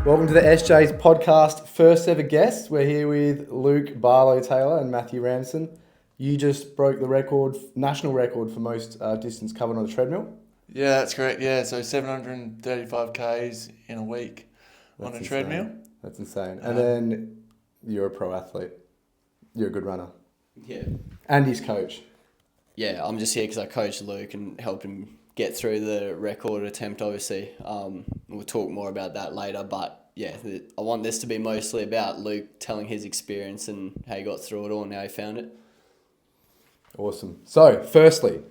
Welcome to the SJ's podcast, first ever guest. We're here with Luke Barlow Taylor and Matthew Ramsden. You just broke the record, national record for most distance covered on a treadmill. Yeah, that's correct. Yeah, so 735 Ks in a week on a treadmill. That's insane. And then you're a pro athlete. You're a good runner. Yeah. And his coach. Yeah, I'm just here because I coached Luke and helped him get through the record attempt, obviously. We'll talk more about that later, but yeah, I want this to be mostly about Luke telling his experience and how he got through it all and how he found it. Awesome. So, firstly,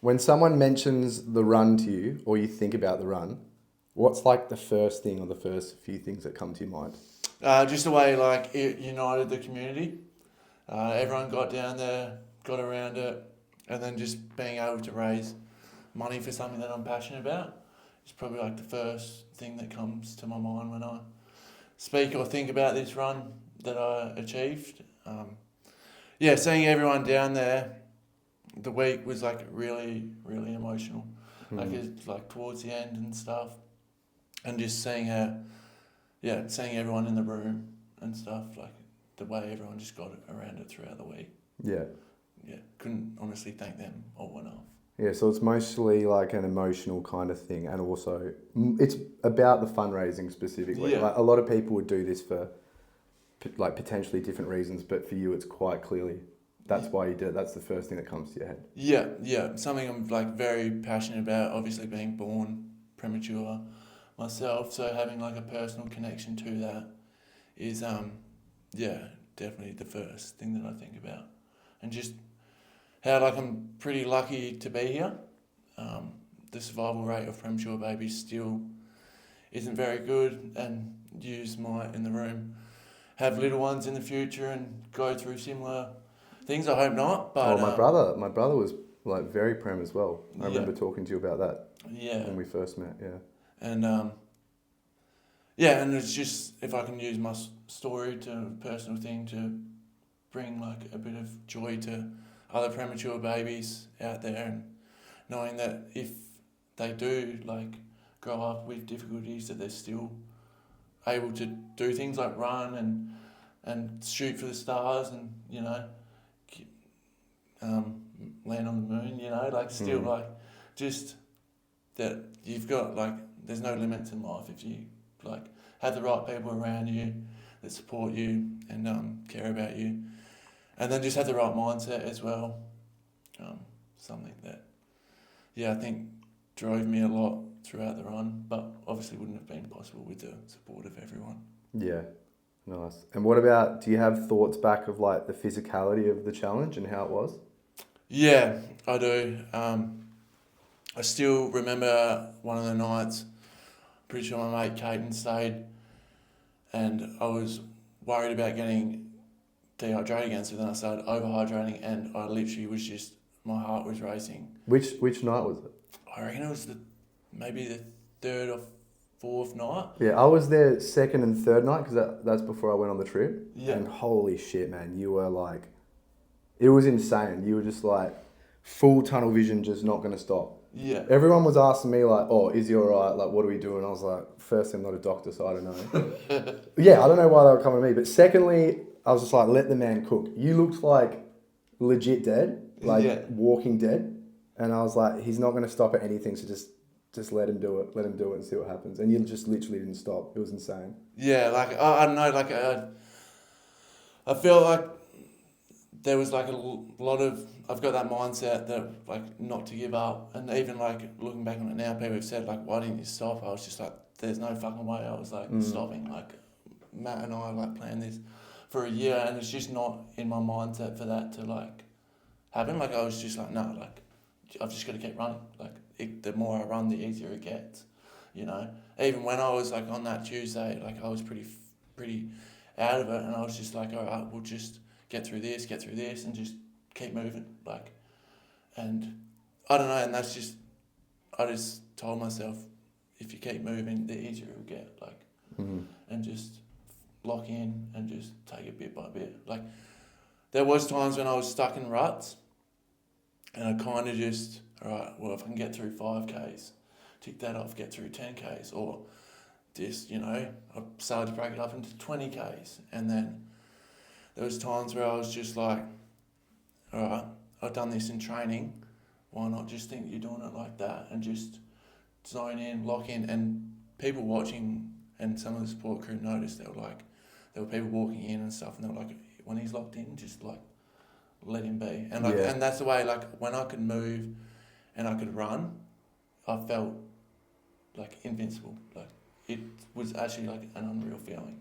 when someone mentions the run to you or you think about the run, what's like the first thing or the first few things that come to your mind? Just the way like it united the community. Everyone got down there, got around it, and then just being able to raise money for something that I'm passionate about is probably like the first thing that comes to my mind when I speak or think about this run that I achieved. Seeing everyone down there, the week was like really, really emotional. Like it's like towards the end and stuff, and just seeing seeing everyone in the room and stuff, like the way everyone just got around it throughout the week. Yeah, couldn't honestly thank them all enough. Yeah, so it's mostly like an emotional kind of thing, and also it's about the fundraising specifically. Yeah. Like a lot of people would do this for like potentially different reasons, but for you it's quite clearly that's why you did it. That's the first thing that comes to your head. Yeah, something I'm like very passionate about, obviously being born premature myself, so having like a personal connection to that is definitely the first thing that I think about. And just how like I'm pretty lucky to be here. The survival rate of premature babies still isn't very good, and yous might in the room have little ones in the future and go through similar things. I hope not. But my brother was like very prem as well. I remember talking to you about that. Yeah. When we first met. Yeah. And and it's just if I can use my story to a personal thing to bring like a bit of joy to other premature babies out there, and knowing that if they do like grow up with difficulties, that they're still able to do things like run and shoot for the stars and land on the moon, like still like just that you've got like there's no limits in life if you like have the right people around you that support you and care about you. And then just have the right mindset as well. Something that, I think drove me a lot throughout the run, but obviously wouldn't have been possible with the support of everyone. Yeah, nice. And what about, do you have thoughts back of like the physicality of the challenge and how it was? Yeah, I do. I still remember one of the nights, pretty sure my mate Caden stayed, and I was worried about getting dehydrated again, so then I started overhydrating, and I literally was just, my heart was racing. Which night was it? I reckon it was maybe the third or fourth night. Yeah, I was there second and third night because that's before I went on the trip. Yeah. And holy shit, man, you were like, it was insane. You were just like full tunnel vision, just not going to stop. Yeah. Everyone was asking me like, oh, is he all right? Like, what are we doing? I was like, firstly, I'm not a doctor, so I don't know. Yeah, I don't know why they were coming to me. But secondly, I was just like, let the man cook. You looked like legit dead, like walking dead. And I was like, he's not going to stop at anything, so just let him do it. Let him do it and see what happens. And you just literally didn't stop. It was insane. Yeah, like, I don't know, like, I feel like there was like a lot of, I've got that mindset that like not to give up. And even like looking back on it now, people have said like, why didn't you stop? I was just like, there's no fucking way I was like stopping. Like Matt and I like planned this for a year, and it's just not in my mindset for that to like happen. Like I was just like, no, like I've just got to keep running. Like the more I run, the easier it gets, Even when I was like on that Tuesday, like I was pretty out of it, and I was just like, all right, we'll just get through this, and just keep moving. Like, and I don't know, and that's just, I just told myself, if you keep moving, the easier it will get. Like, and just lock in and just take it bit by bit. Like, there was times when I was stuck in ruts, and I kind of just, all right, well, if I can get through 5Ks, tick that off, get through 10Ks, or just, I started to break it up into 20Ks. And then there was times where I was just like, all right, I've done this in training, why not just think you're doing it like that and just zone in, lock in. And people watching and some of the support crew noticed, there were people walking in and stuff, and they were like, when he's locked in, just like let him be. And and that's the way, like when I could move and I could run, I felt like invincible. Like it was actually like an unreal feeling.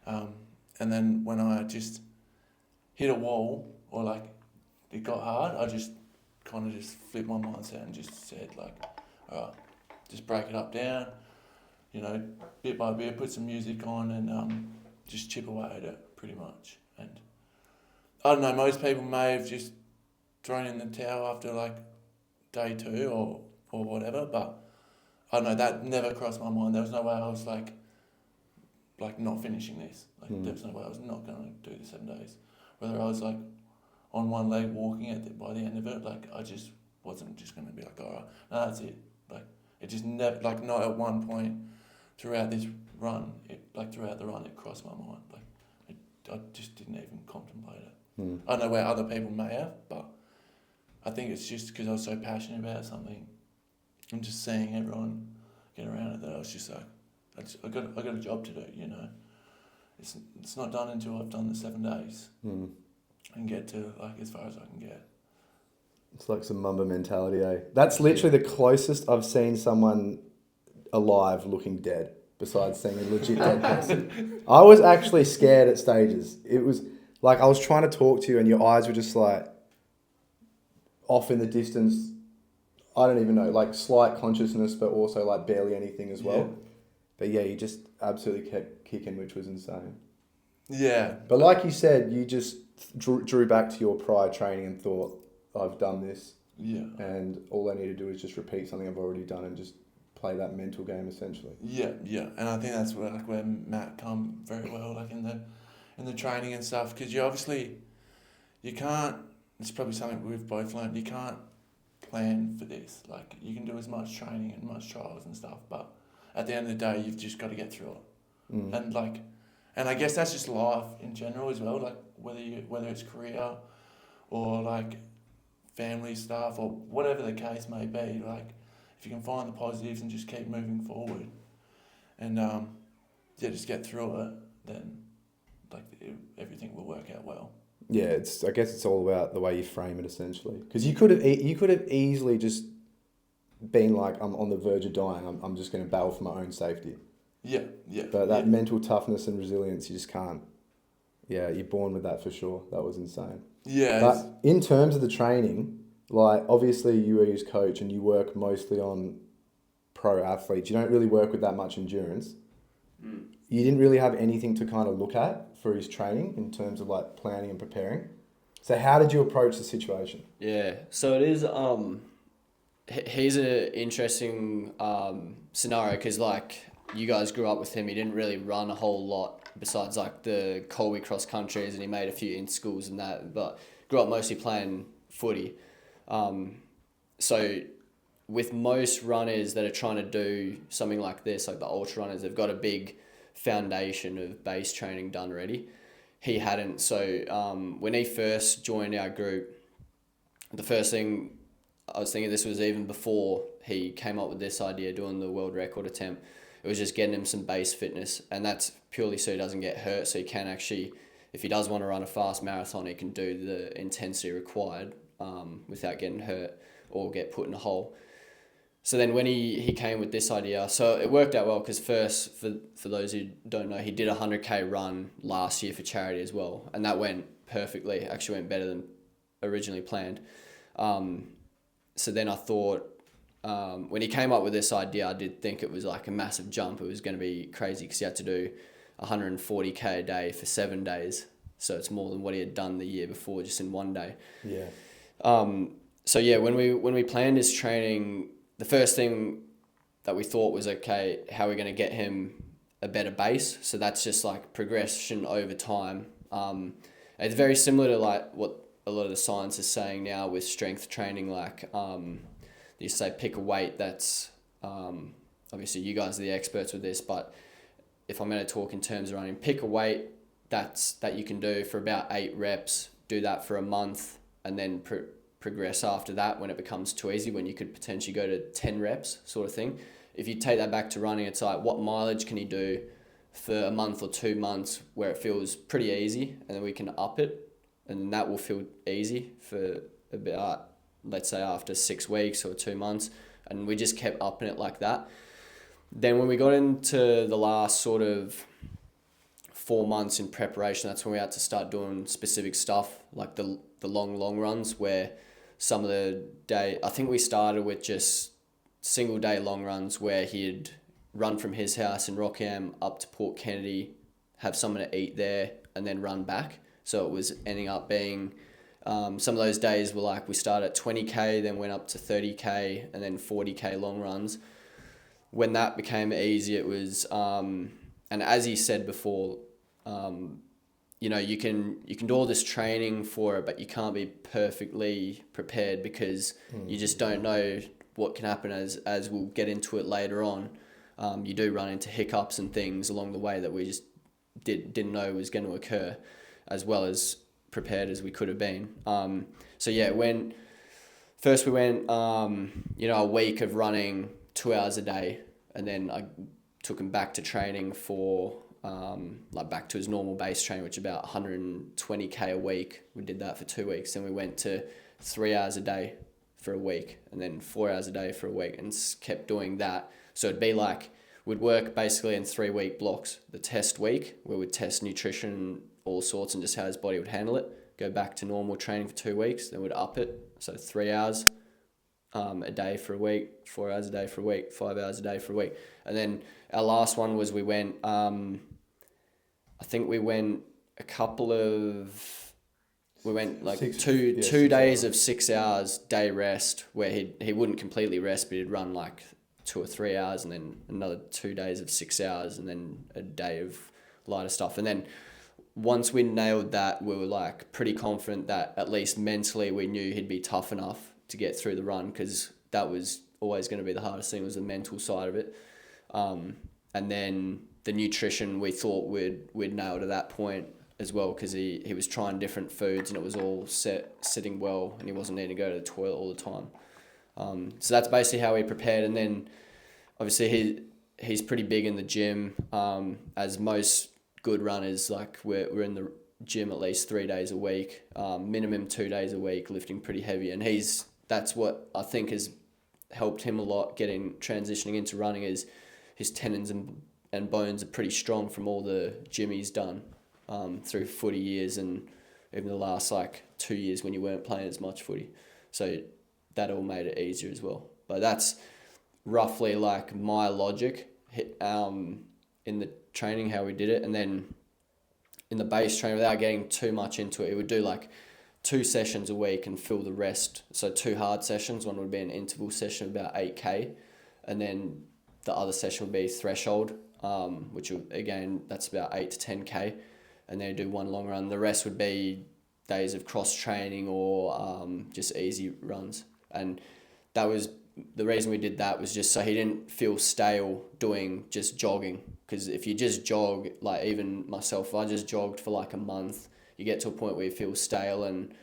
And then when I just hit a wall or like it got hard, I just kind of just flipped my mindset and just said like, all right, just break it up down, bit by bit, put some music on and just chip away at it pretty much. And I don't know, most people may have just thrown in the towel after like day 2 or whatever, but I don't know, that never crossed my mind. There was no way I was like not finishing this. There was no way I was not going to do the 7 days. Whether I was like on one leg walking it by the end of it, like I just wasn't just going to be like, all right, no, that's it. Like it just never, like not at one point throughout this run, throughout the run, it crossed my mind. Like I just didn't even contemplate it. I don't know where other people may have, but I think it's just because I was so passionate about something and just seeing everyone get around it that I was just like, I got a job to do, It's not done until I've done the 7 days and get to like as far as I can get. It's like some Mamba mentality, eh? That's literally the closest I've seen someone alive looking dead, besides seeing a legit dead person. I was actually scared at stages. It was like I was trying to talk to you and your eyes were just like off in the distance. I don't even know, like slight consciousness, but also like barely anything as well. Yeah. But yeah, you just absolutely kept kicking, which was insane. Yeah. But like you said, you just drew back to your prior training and thought, I've done this. Yeah. And all I need to do is just repeat something I've already done and just play that mental game essentially. Yeah. And I think that's where Matt come very well, like in the training and stuff, because you can't. It's probably something we've both learned. You can't plan for this. Like you can do as much training and much trials and stuff, but at the end of the day, you've just got to get through it. And I guess that's just life in general as well. Like whether it's career or like family stuff or whatever the case may be. Like if you can find the positives and just keep moving forward, and just get through it, then like everything will work out well. Yeah, I guess it's all about the way you frame it essentially. Because you could have easily just been like, I'm on the verge of dying. I'm just going to battle for my own safety. Yeah. But that mental toughness and resilience, you just can't. Yeah, you're born with that for sure. That was insane. Yeah. But in terms of the training, like obviously you were his coach and you work mostly on pro athletes. You don't really work with that much endurance. You didn't really have anything to kind of look at for his training in terms of like planning and preparing. So how did you approach the situation? Yeah, so it is. He's an interesting scenario because like you guys grew up with him. He didn't really run a whole lot besides like the Colby cross countries, and he made a few in schools and that. But grew up mostly playing footy. So with most runners that are trying to do something like this, like the ultra runners, they've got a big foundation of base training done already. He hadn't. So when he first joined our group, the first thing I was thinking, this was even before he came up with this idea, doing the world record attempt, it was just getting him some base fitness, and that's purely so he doesn't get hurt, so he can actually, if he does want to run a fast marathon, he can do the intensity required without getting hurt or get put in a hole. So then when he came with this idea, so it worked out well because first, for those who don't know, he did a 100k run last year for charity as well, and that went perfectly, actually went better than originally planned. So then I thought, when he came up with this idea, I did think it was like a massive jump. It was going to be crazy because he had to do 140k a day for 7 days. So it's more than what he had done the year before, just in one day. Yeah. So yeah, when we planned his training, the first thing that we thought was, okay, how are we going to get him a better base? So that's just like progression over time. It's very similar to like what a lot of the science is saying now with strength training, like you say pick a weight that's obviously you guys are the experts with this, but if I'm going to talk in terms of running, pick a weight that you can do for about 8 reps, do that for a month, and then progress after that when it becomes too easy, when you could potentially go to 10 reps sort of thing. If you take that back to running, it's like what mileage can you do for a month or 2 months where it feels pretty easy, and then we can up it, and that will feel easy for about, let's say, after 6 weeks or 2 months, and we just kept upping it like that. Then when we got into the last sort of 4 months in preparation, that's when we had to start doing specific stuff, like the long runs, where some of the day, I think we started with just single day long runs where he'd run from his house in Rockham up to Port Kennedy, have something to eat there, and then run back. So it was ending up being, some of those days were like, we started at 20k, then went up to 30k, and then 40k long runs. When that became easy, it was, and as he said before, you know, you can do all this training for it, but you can't be perfectly prepared because you just don't know what can happen as we'll get into it later on. You do run into hiccups and things along the way that we just didn't know was going to occur, as well as prepared as we could have been. So yeah, first we went, you know, a week of running 2 hours a day, and then I took him back to training for, like back to his normal base training, which is about 120k a week. We did that for 2 weeks. Then we went to 3 hours a day for a week, and then 4 hours a day for a week, and kept doing that. So it'd be like, we'd work basically in 3 week blocks. The test week, where we'd test nutrition, all sorts, and just how his body would handle it. Go back to normal training for 2 weeks, then we'd up it. So 3 hours a day for a week, 4 hours a day for a week, 5 hours a day for a week. And then our last one was we went, I think we went like two days of 6 hours day rest, where he wouldn't completely rest, but he'd run like 2 or 3 hours, and then another 2 days of 6 hours, and then a day of lighter stuff. And then once we nailed that, we were like pretty confident that at least mentally we knew he'd be tough enough to get through the run, because that was always going to be the hardest thing, was the mental side of it. And then the nutrition, we thought we'd nailed at that point as well, because he was trying different foods and it was all sitting well, and he wasn't needing to go to the toilet all the time. So that's basically how we prepared. And then obviously he's pretty big in the gym, as most good runners. Like we're in the gym at least 3 days a week, minimum 2 days a week, lifting pretty heavy. And that's what I think has helped him a lot transitioning into running, is his tendons and bones are pretty strong from all the gym he's done through footy years, and even the last like 2 years when you weren't playing as much footy. So that all made it easier as well. But that's roughly like my logic in the training, how we did it. And then in the base training, without getting too much into it, it would do like 2 sessions a week and fill the rest. So 2 hard sessions. One would be an interval session of about 8k, and then the other session would be threshold, which again, that's about 8 to 10k, and then do 1 long run. The rest would be days of cross training or just easy runs. And that was the reason we did that, was just so he didn't feel stale doing just jogging. Because if you just jog, like even myself, if I just jogged for like a month, you get to a point where you feel stale, and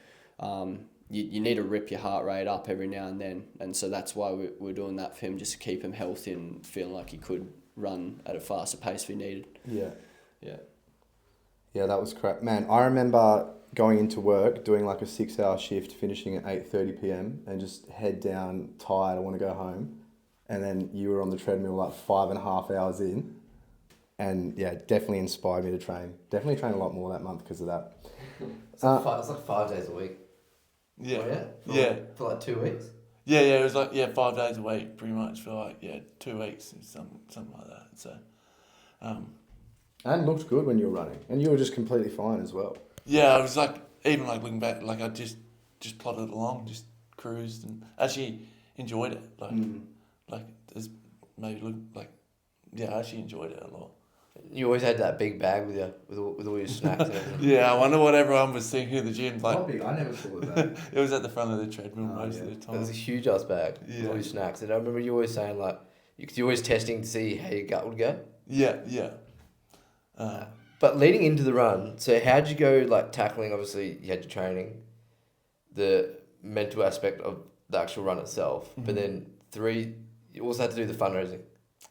you need to rip your heart rate up every now and then. And so that's why we're doing that for him, just to keep him healthy and feeling like he could run at a faster pace if he needed. Yeah, that was crap. Man, I remember going into work, doing like a 6 hour shift, finishing at 8:30 p.m. and just head down, tired, I want to go home. And then you were on the treadmill like 5.5 hours in. And yeah, definitely inspired me to train. Definitely trained a lot more that month because of that. It's like 5 days a week. Yeah. Oh, yeah. For like 2 weeks? Yeah, it was like 5 days a week pretty much for like 2 weeks, something like that. So and looked good when you were running. And you were just completely fine as well. Yeah, I was like, even like looking back, like I just plodded along, just cruised, and actually enjoyed it. Like there's maybe I actually enjoyed it a lot. You always had that big bag with you, with all your snacks and everything. Yeah, I wonder what everyone was thinking at the gym. Like, Not big. I never saw that. it was at the front of the treadmill Oh, most yeah. of the It was a time. huge ass bag with Yeah. all your snacks. And I remember you always saying like, you're always testing to see how your gut would go. Yeah. But leading into the run, so how'd you go like tackling, obviously you had your training, the mental aspect of the actual run itself, but then 3, you also had to do the fundraising.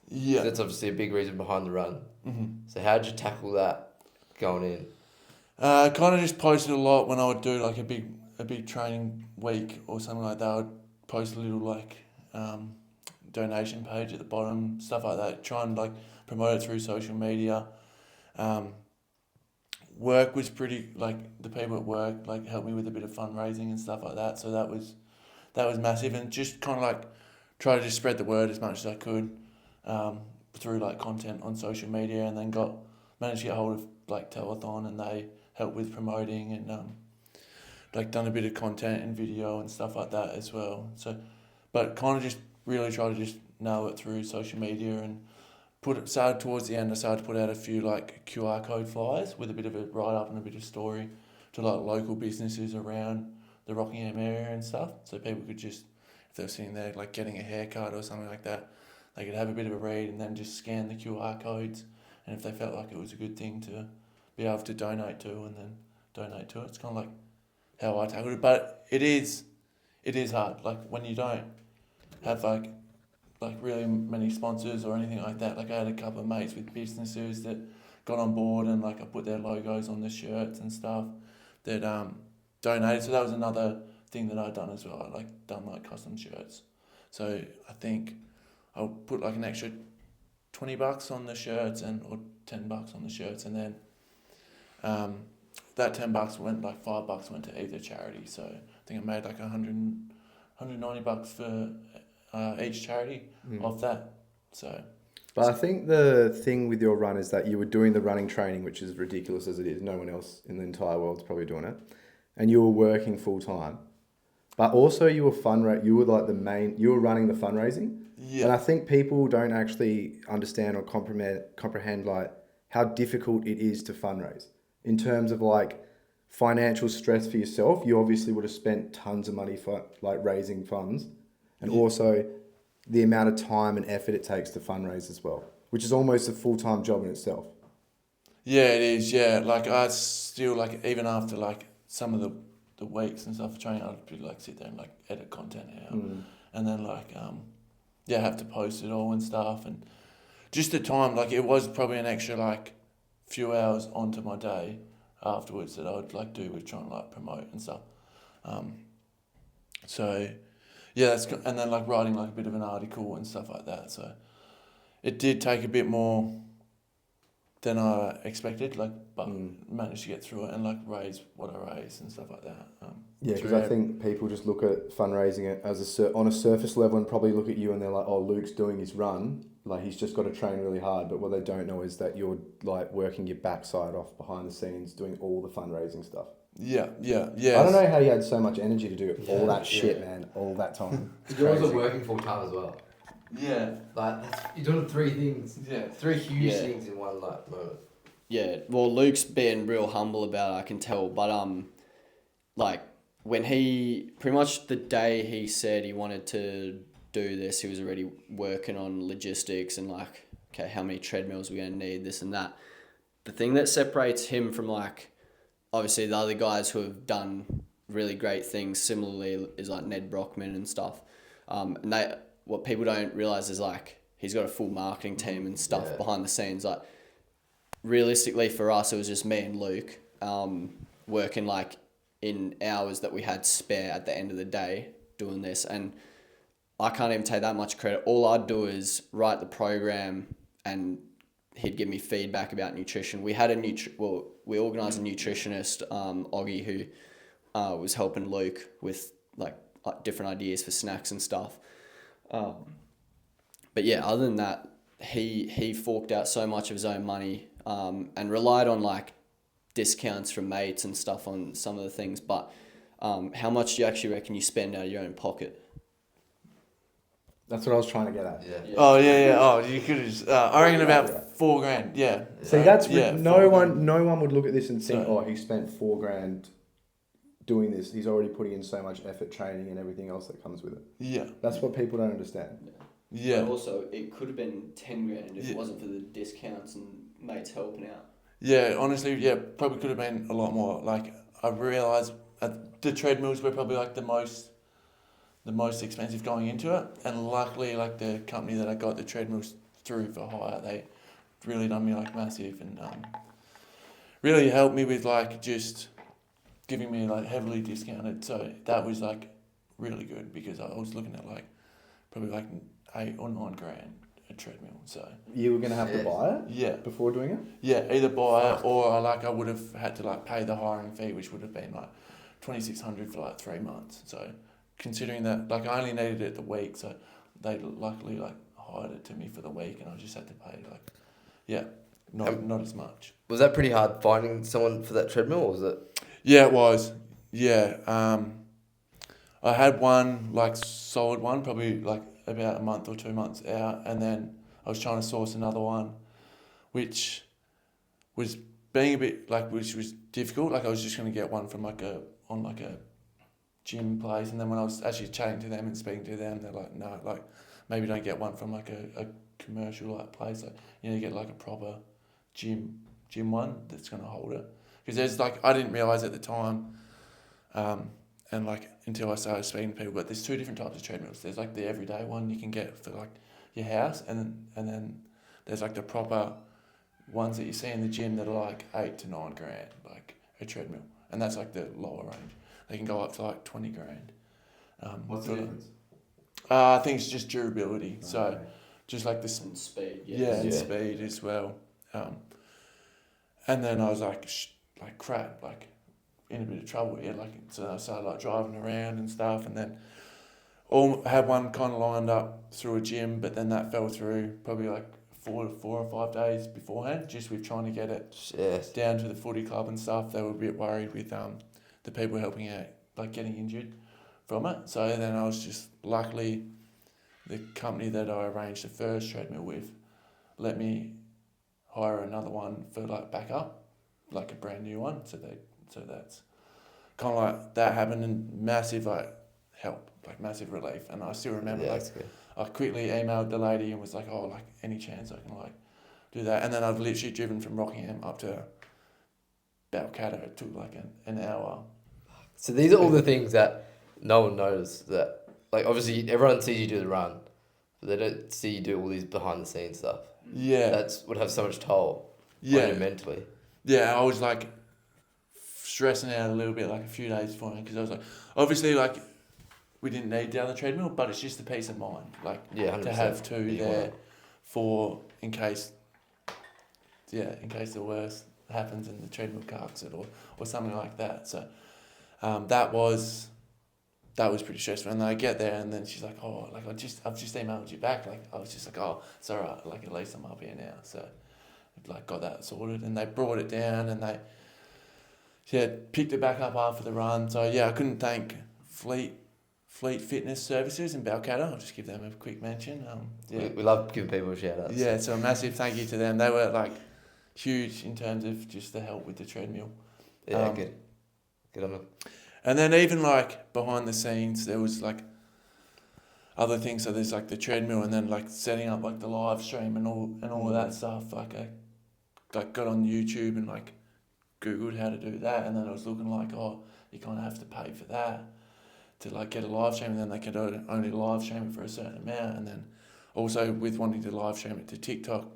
Yeah. So that's obviously a big reason behind the run. Mm-hmm. So how'd you tackle that going in? I kind of just posted a lot when I would do like a big training week or something like that. I would post a little like donation page at the bottom, stuff like that. Try and like promote it through social media. Work was pretty, like the people at work like helped me with a bit of fundraising and stuff like that. So that was massive, and just kind of like try to just spread the word as much as I could through like content on social media, and then managed to get hold of like Telethon, and they helped with promoting and like done a bit of content and video and stuff like that as well. So, but kind of just really try to just nail it through social media, and started towards the end. I started to put out a few like QR code flyers with a bit of a write up and a bit of story to like local businesses around the Rockingham area and stuff, so people could just, if they were sitting there like getting a haircut or something like that, they could have a bit of a read and then just scan the QR codes, and if they felt like it was a good thing to be able to donate to, and then donate to it. It's kind of like how I tackled it, but it is hard. Like when you don't have like really many sponsors or anything like that. Like I had a couple of mates with businesses that got on board, and like I put their logos on the shirts and stuff that donated. So that was another thing that I'd done as well. I like done like custom shirts. So I think I'll put like an extra $20 on the shirts or $10 on the shirts, and then that $10 went, like $5 went to either charity. So I think I made like $190 for each charity off that. So, but I think the thing with your run is that you were doing the running training, which is ridiculous as it is. No one else in the entire world is probably doing it, and you were working full time. But also you were you were like you were running the fundraising. yeah. And I think people don't actually understand or comprehend like how difficult it is to fundraise in terms of like financial stress for yourself. You obviously would have spent tons of money for like raising funds, and also the amount of time and effort it takes to fundraise as well, which is almost a full-time job in itself. Yeah, it is. Yeah, like I still like, even after like some of the weeks and stuff of training, I'd be like sit there and like edit content out, and then like have to post it all and stuff, and just the time, like it was probably an extra like few hours onto my day afterwards that I would like do with trying to like promote and stuff. So yeah, and then like writing like a bit of an article and stuff like that. So it did take a bit more than I expected, like, but managed to get through it and like raise what I raised and stuff like that. Yeah, because I think people just look at fundraising as on a surface level, and probably look at you and they're like, oh, Luke's doing his run, like he's just got to train really hard. But what they don't know is that you're like working your backside off behind the scenes, doing all the fundraising stuff. Yeah. I don't know how you had so much energy to do all that shit, man, all that time. You're also working full time as well. Yeah. Like you're doing 3 things. Yeah. 3 huge Yeah. things in one like moment. Yeah, well, Luke's being real humble about it, I can tell. But like when he pretty much the day he said he wanted to do this, he was already working on logistics and like, okay, how many treadmills we're gonna need, this and that. The thing that separates him from like obviously the other guys who have done really great things similarly is like Ned Brockman and stuff. And what people don't realize is like he's got a full marketing team and stuff behind the scenes. Like realistically for us, it was just me and Luke working like in hours that we had spare at the end of the day doing this. And I can't even take that much credit. All I'd do is write the program and he'd give me feedback about nutrition. We had we organised a nutritionist, Oggy, who was helping Luke with like different ideas for snacks and stuff. But yeah, other than that, he forked out so much of his own money and relied on like discounts from mates and stuff on some of the things. But how much do you actually reckon you spend out of your own pocket? That's what I was trying to get at. Yeah. Oh yeah. Oh, you could just. I reckon about Yeah. $4,000. Yeah. See, that's yeah. no $4,000. one would look at this and think, So- oh, he spent $4,000 doing this. He's already putting in so much effort, training, and everything else that comes with it. Yeah. That's what people don't understand. Yeah. But also, it could have been 10 grand if Yeah. it wasn't for the discounts and mates helping out. Yeah, honestly, yeah, probably could have been a lot more. Like, I realised the treadmills were probably like the most expensive going into it, and luckily, like the company that I got the treadmills through for hire, they really done me like massive and really helped me with like just giving me like heavily discounted. So that was like really good because I was looking at like probably like $8 or $9,000 a treadmill. So You were going to have to Yeah. buy it yeah. before doing it? Yeah, either buy it or I would have had to like pay the hiring fee, which would have been like $2,600 for like 3 months. So considering that, like I only needed it the week, so they luckily like hired it to me for the week, and I just had to pay like, not as much. Was that pretty hard finding someone for that treadmill, or was it? Yeah, it was. Yeah, I had one like solid one, probably like about a month or 2 months out, and then I was trying to source another one, which was being a bit like, which was difficult. Like I was just going to get one from like a gym place, and then when I was actually chatting to them and speaking to them, they're like, no, like maybe don't get one from like a commercial like place. Like you need to get like a proper gym one that's going to hold it. Because there's like, I didn't realise at the time, and like until I started speaking to people, but there's 2 different types of treadmills. There's like the everyday one you can get for like your house, and then there's like the proper ones that you see in the gym that are like $8,000 to $9,000, like a treadmill, and that's like the lower range. They can go up to like $20,000. What's the difference? I think it's just durability. So Okay. just like this, And speed. and Yeah. speed as well. And then I was like, crap, like in a bit of trouble here. Like so I started like driving around and stuff, and then had one kind of lined up through a gym, but then that fell through probably like 4 or 5 days beforehand, just with trying to get it Yes. down to the footy club and stuff. They were a bit worried with the people helping out, like getting injured from it. So then I was just, luckily, the company that I arranged the first treadmill with let me hire another one for like backup, like a brand new one. So that's kind of like that happened, and massive like help, like massive relief. And I still remember Yeah, like that's good. I quickly emailed the lady and was like, oh, like any chance I can like do that. And then I've literally driven from Rockingham up to Balcatta. It took like an hour. So these are all the things that no one knows. That like obviously everyone sees you do the run, but they don't see you do all these behind the scenes stuff. Yeah. That's would have so much toll on Yeah. you mentally. Yeah, I was like stressing out a little bit like a few days beforehand, because I was like, obviously like we didn't need the other treadmill, but it's just a peace of mind, like Yeah, 100%. to have 2 You there want for in case the worst happens and the treadmill carts it or something like that. So that was pretty stressful. And then I get there, and then she's like, oh, like I've just emailed you back. Like I was just like, oh, it's all right. Like at least I'm up here now. So like got that sorted, and they brought it down, and they picked it back up after the run. So I couldn't thank Fleet Fitness Services in Balcatta. I'll just give them a quick mention. We love giving people a shout out. Yeah, so a massive thank you to them. They were like huge in terms of just the help with the treadmill. Yeah, good on them. And then even like behind the scenes, there was like other things. So there's like the treadmill, and then like setting up like the live stream and all of that stuff. Like I got on YouTube and like Googled how to do that, and then I was looking like, oh, you kind of have to pay for that to like get a live stream, and then they could only live stream it for a certain amount. And then also with wanting to live stream it to TikTok,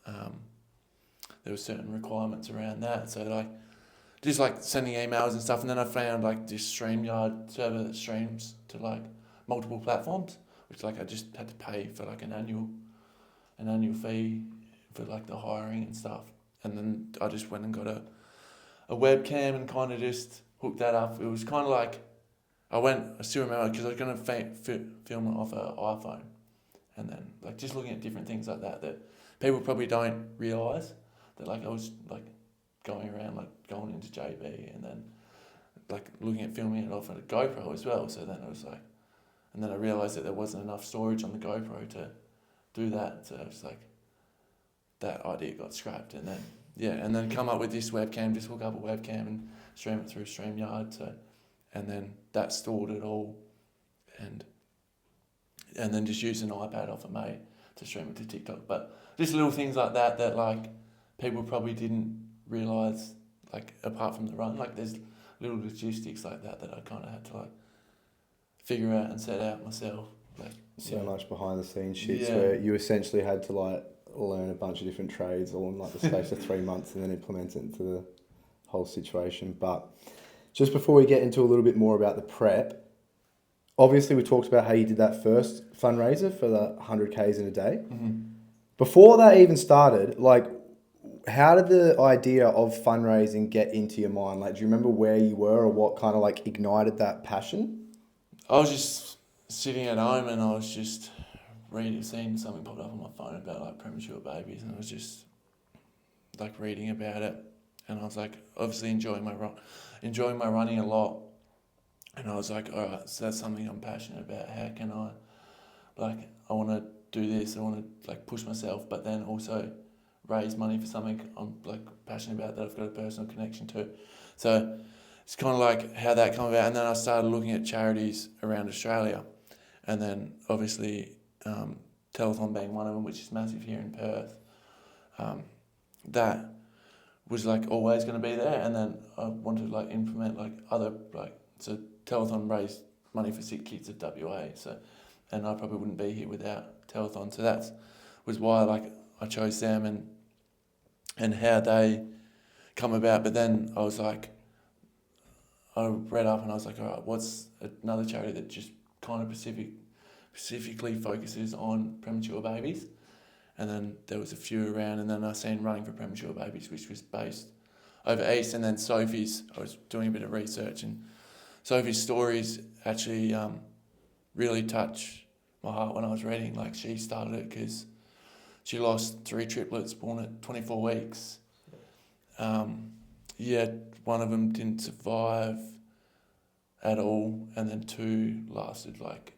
there were certain requirements around that. So like just like sending emails and stuff, and then I found like this StreamYard server that streams to like multiple platforms, which like I just had to pay for like an annual fee for like the hiring and stuff. And then I just went and got a webcam and kind of just hooked that up. It was kind of like I still remember, because I was going to film it off an iPhone, and then like just looking at different things like that people probably don't realise that like I was like going around like going into JB, and then like looking at filming it off a GoPro as well. So then I was like, And then I realised that there wasn't enough storage on the GoPro to do that. So it's like, that idea got scrapped. And then come up with this webcam, just hook up a webcam and stream it through StreamYard. So, and then that stored it all. And then just use an iPad off a mate to stream it to TikTok. But just little things like that like people probably didn't realise, like apart from the run, like there's little logistics like that I kind of had to like figure out and set out myself. Like So much behind the scenes shit Yeah. where you essentially had to like learn a bunch of different trades all in like the space of 3 months and then implement it into the whole situation. But just before we get into a little bit more about the prep, obviously we talked about how you did that first fundraiser for the 100Ks in a day. Mm-hmm. Before that even started, like, how did the idea of fundraising get into your mind? Like, do you remember where you were or what kind of like ignited that passion? I was just sitting at home and I was just seeing something popped up on my phone about like premature babies, and I was just like reading about it, and I was like obviously enjoying my running a lot, and I was like, all right, so that's something I'm passionate about. How can I want to do this, I want to like push myself, but then also raise money for something I'm like passionate about that I've got a personal connection to. So it's kind of like how that came about. And then I started looking at charities around Australia, and then obviously Telethon being one of them, which is massive here in Perth. That was like always going to be there, and then I wanted to like implement like other so Telethon raised money for sick kids at WA. So, and I probably wouldn't be here without Telethon. So that was why like I chose them and how they come about. But then I was like, I read up and I was like, all right, what's another charity that just kind of specifically focuses on premature babies? And then there was a few around, and then I seen Running for Premature Babies, which was based over East. And then Sophie's, I was doing a bit of research, and Sophie's stories actually really touched my heart when I was reading. Like, she started it because she lost 3 triplets born at 24 weeks. One of them didn't survive at all, and then 2 lasted like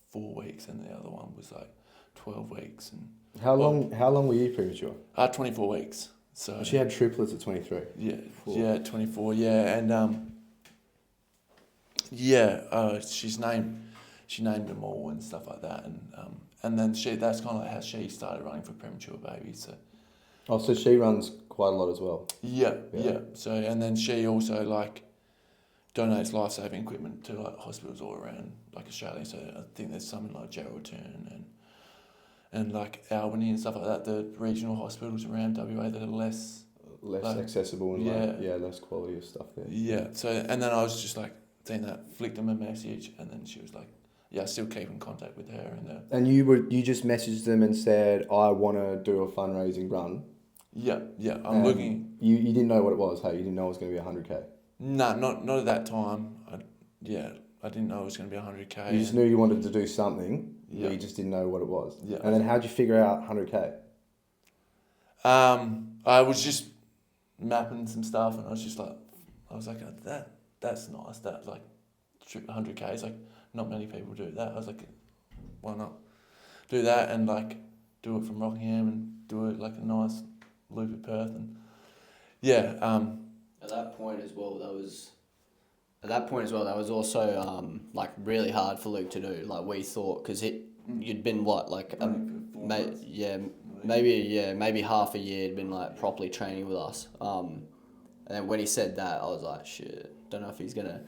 4 weeks, and the other one was like 12 weeks. And How long were you premature? 24 weeks. So She had triplets at 23. Yeah, Cool. yeah, 24, yeah, and she named them all and stuff like that, and then that's kind of like how she started running for premature babies. So So she runs quite a lot as well. yeah. Yeah. So, and then she also like donates life-saving equipment to like hospitals all around like Australia. So I think there's some in like Geraldton and like Albany and stuff like that. The regional hospitals around WA that are less accessible and less quality of stuff there. Yeah. So, and then I was just like seeing that, flicked them a message, and then she was like, yeah, I still keep in contact with her. And you just messaged them and said, I want to do a fundraising run. Yeah. I'm looking. You didn't know what it was, hey? You didn't know it was going to be 100K. No, not at that time. I didn't know it was going to be 100K. You just knew you wanted to do something, Yeah. but you just didn't know what it was. Yeah. And then how'd you figure out 100K? I was just mapping some stuff, and I was like, that's nice. That like 100K is like, not many people do that. I was like, why not do that and like do it from Rockingham and do it like a nice loop of Perth, and At that point as well, that was also like really hard for Luke to do. Like, we thought, because you'd been what, like maybe half a year had been like properly training with us. And then when he said that, I was like, shit, don't know if he's gonna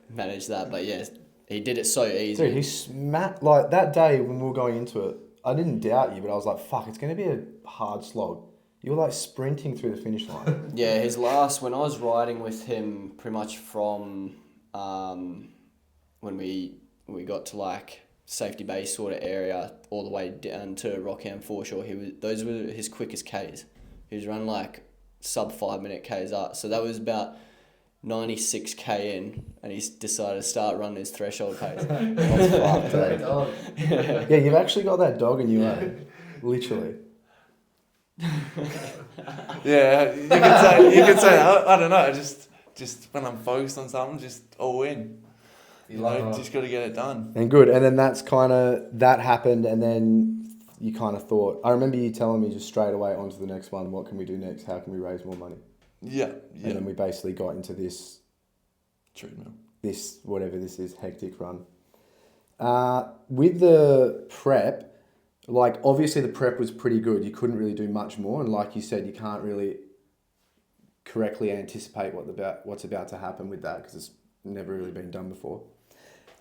manage that. But yeah, he did it so easy. Dude, he smacked, like that day when we were going into it, I didn't doubt you, but I was like, fuck, it's going to be a hard slog. You were like sprinting through the finish line. Yeah, when I was riding with him pretty much from when we got to like Safety Base sort of area all the way down to Rockham Foreshore, those were his quickest Ks. He was running like sub 5 minute Ks up. So that was about 96K in, and he's decided to start running his threshold pace. That's fucked, eh? Yeah, you've actually got that dog in you, eh? Literally. Yeah, you could say I don't know, just when I'm focused on something, just all in. just got to get it done. And good. And then that happened, and then you kind of thought, I remember you telling me just straight away on to the next one, what can we do next? How can we raise more money? Yeah. And then we basically got into this treadmill. This, whatever this is, hectic run. With the prep, like obviously the prep was pretty good. You couldn't really do much more. And like you said, you can't really correctly anticipate what's about to happen with that because it's never really been done before.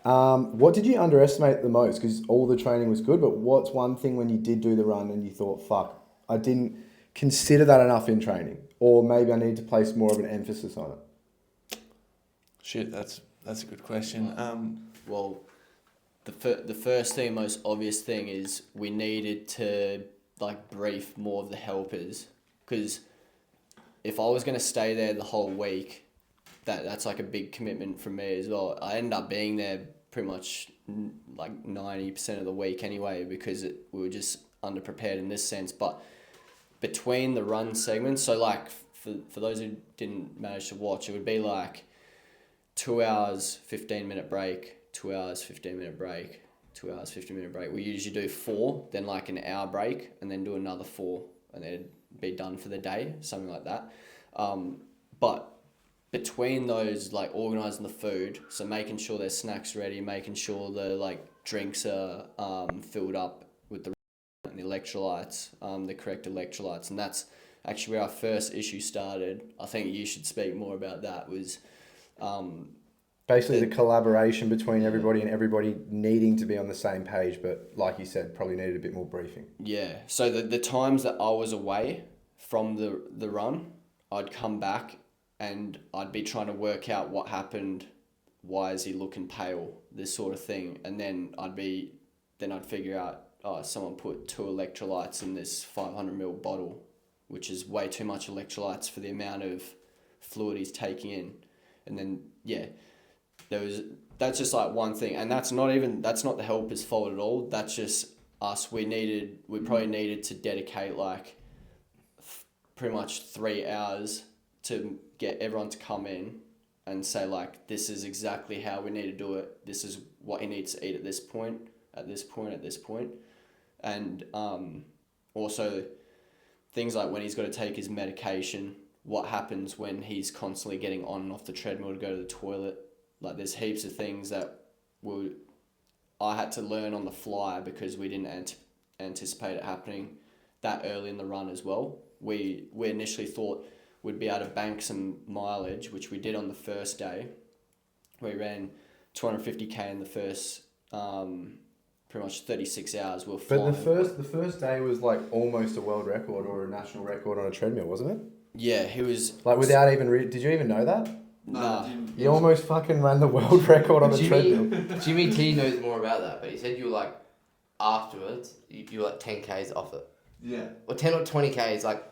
What did you underestimate the most? Because all the training was good, but what's one thing when you did do the run and you thought, fuck, I didn't consider that enough in training, or maybe I need to place more of an emphasis on it? Shit, that's a good question. Well, the first thing, most obvious thing is we needed to like brief more of the helpers, because if I was going to stay there the whole week, that's like a big commitment for me as well. I ended up being there pretty much like 90% of the week anyway, because we were just underprepared in this sense. But between the run segments, so like for those who didn't manage to watch, it would be like 2 hours, 15-minute break, 2 hours, 15-minute break, 2 hours, 15-minute break. We usually do 4, then like an hour break, and then do another 4, and then be done for the day, something like that. But between those, like organising the food, so making sure there's snacks ready, making sure the like drinks are filled up with the electrolytes, the correct electrolytes, and that's actually where our first issue started. I think you should speak more about that. Was basically the collaboration between everybody and everybody needing to be on the same page, but like you said, probably needed a bit more briefing. Yeah. So the times that I was away from the run, I'd come back and I'd be trying to work out what happened, why is he looking pale, this sort of thing, and then I'd figure out, someone put 2 electrolytes in this 500ml bottle, which is way too much electrolytes for the amount of fluid he's taking in. And then, yeah, that's just like one thing. And that's not the helper's fault at all. That's just us. We probably needed to dedicate like pretty much 3 hours to get everyone to come in and say like, this is exactly how we need to do it. This is what he needs to eat at this point, at this point, at this point. And also things like when he's got to take his medication, what happens when he's constantly getting on and off the treadmill to go to the toilet. Like there's heaps of things that I had to learn on the fly because we didn't anticipate it happening that early in the run as well. We initially thought we'd be able to bank some mileage, which we did on the first day. We ran 250k in the first pretty much 36 hours. We were flying. But the first day was like almost a world record or a national record on a treadmill, wasn't it? Yeah, he was... Like without even... did you even know that? Nah. You almost fucking ran the world record on a treadmill. Jimmy T knows more about that, but he said you were like, afterwards, you were like 10Ks off it. Yeah. Or 10 or 20Ks, like...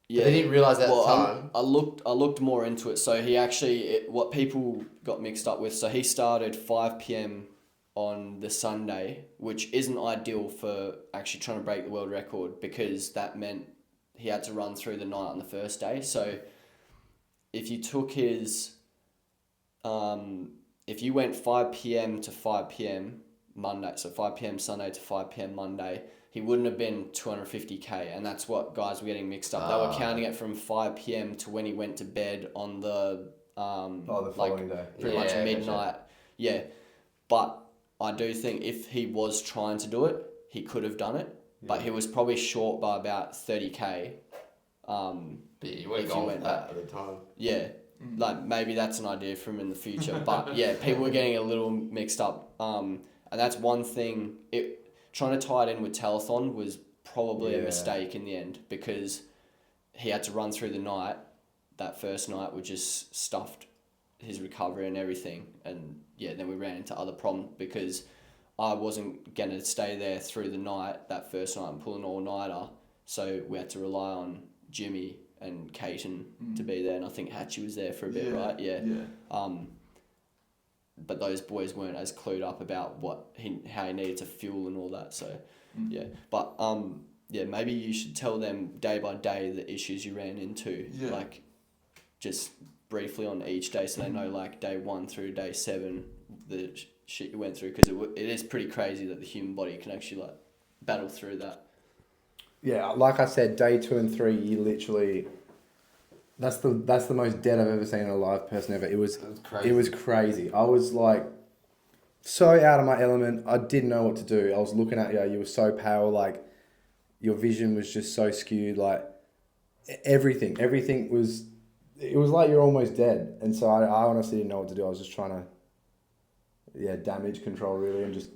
Yeah, they didn't realise that at the time. I looked more into it. So he actually... what people got mixed up with, so he started 5 p.m. on the Sunday, which isn't ideal for actually trying to break the world record, because that meant he had to run through the night on the first day. So if you took his... if you went 5 p.m. to 5 p.m. Monday, so 5 p.m. Sunday to 5 p.m. Monday, he wouldn't have been 250k, and that's what guys were getting mixed up. They were counting it from 5 p.m. to when he went to bed on the the following day. Pretty much midnight. Gotcha. Yeah, but I do think if he was trying to do it, he could have done it, but he was probably short by about 30k. But you weren't going with that at the time. Yeah. Like maybe that's an idea for him in the future, but yeah, people were getting a little mixed up, and that's one thing. Trying to tie it in with telethon was probably a mistake in the end, because he had to run through the night. That first night, we just stuffed his recovery and everything, and yeah, then we ran into other problems because I wasn't gonna stay there through the night that first night and pull an all-nighter, so we had to rely on Jimmy and Caton to be there, and I think Hatchie was there for a bit, right? Yeah. But those boys weren't as clued up about how he needed to fuel and all that. So, yeah. But maybe you should tell them day by day the issues you ran into, like just briefly on each day, so they know like day 1 through day 7 the shit you went through, because it is pretty crazy that the human body can actually like battle through that. Yeah, like I said, day 2 and 3, you literally. That's the most dead I've ever seen a live person ever. It was crazy. It was crazy. I was like so out of my element. I didn't know what to do. I was looking at you. You were so pale. Like your vision was just so skewed. Like everything was. It was like you're almost dead. And so I honestly didn't know what to do. I was just trying to, damage control really, and just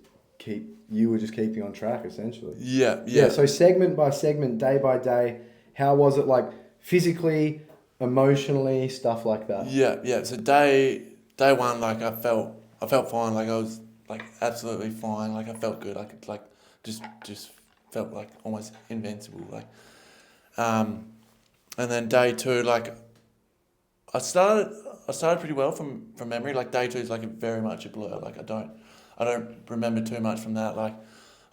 you were just keeping on track essentially. Yeah. So segment by segment, day by day, how was it like physically, emotionally, stuff like that? Yeah. So day 1, like I felt fine. Like I was like absolutely fine. Like I felt good. I could like just felt like almost invincible. Like, and then day 2, like I started pretty well from memory. Like day 2 is like very much a blur. Like I don't remember too much from that. Like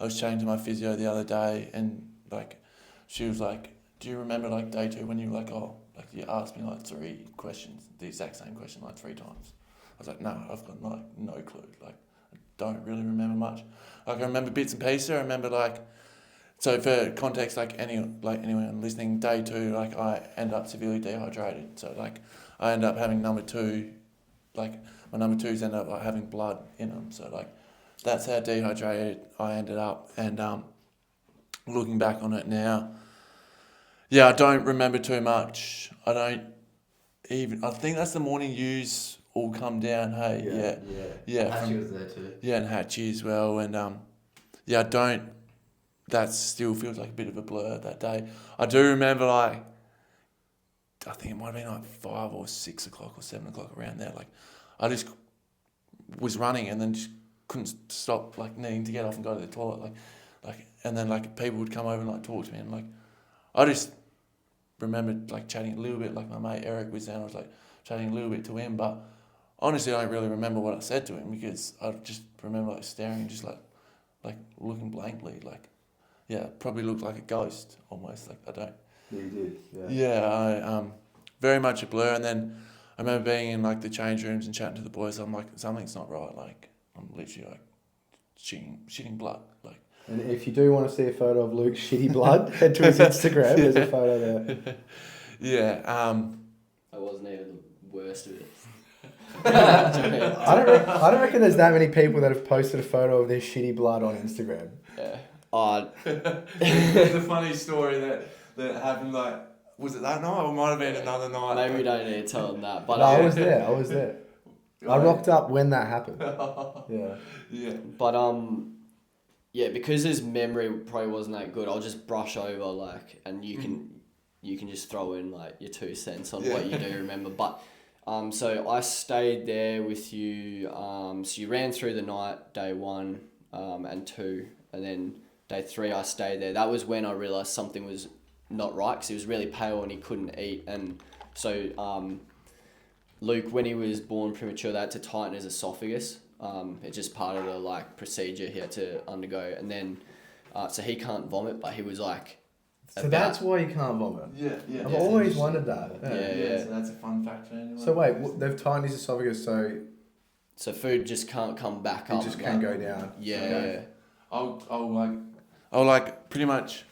I was chatting to my physio the other day, and like she was like, "Do you remember like day 2 when you were like, oh, like you asked me like 3 questions, the exact same question like 3 times?" I was like, "No, I've got like no clue. Like I don't really remember much. Like I remember bits and pieces. I remember like." So for context, like anyone listening, day 2, like I end up severely dehydrated. So like I end up having number 2, like my number 2s end up like having blood in them. So like that's how dehydrated I ended up. And looking back on it now, I don't remember too much. I think that's the morning yous all come down. Hey, yeah. Hatchie was there too. Yeah, and Hatchie as well. And I don't. That still feels like a bit of a blur that day. I do remember like, I think it might have been like 5 or 6 o'clock or 7 o'clock around there. Like, I just was running and then just couldn't stop like needing to get off and go to the toilet. And then like people would come over and like talk to me, and like I just remembered like chatting a little bit. Like my mate Eric was there, and I was like chatting a little bit to him, but honestly I don't really remember what I said to him, because I just remember like staring and just like looking blankly. Like, yeah, probably looked like a ghost almost. Like I don't. Yeah, you did. Yeah, I very much a blur. And then I remember being in like the change rooms and chatting to the boys. I'm like, something's not right. Like I'm literally like shitting blood. Like. And if you do want to see a photo of Luke's shitty blood, head to his Instagram. There's a photo there. Yeah. I wasn't even the worst of it. I don't reckon there's that many people that have posted a photo of their shitty blood on Instagram. Yeah. There's a funny story that happened. Like, was it that night or might have been another night? Maybe we don't need to tell them that. But no, I was there. I rocked up when that happened. Yeah. But yeah, because his memory probably wasn't that good, I'll just brush over like, and you can just throw in like your 2 cents on what you do remember. But so I stayed there with you. So you ran through the night, day 1 and 2, and then day 3 I stayed there. That was when I realised something was not right, because he was really pale and he couldn't eat. And so Luke, when he was born premature, they had to tighten his esophagus. It's just part of the like procedure he had to undergo. And then so he can't vomit, but he was like. So that's why you can't vomit. Yeah. I've always wondered that. Yeah. So that's a fun fact for anyone. So wait, they've tightened his esophagus so food just can't come back up. It just can't go down. Yeah. I'll like pretty much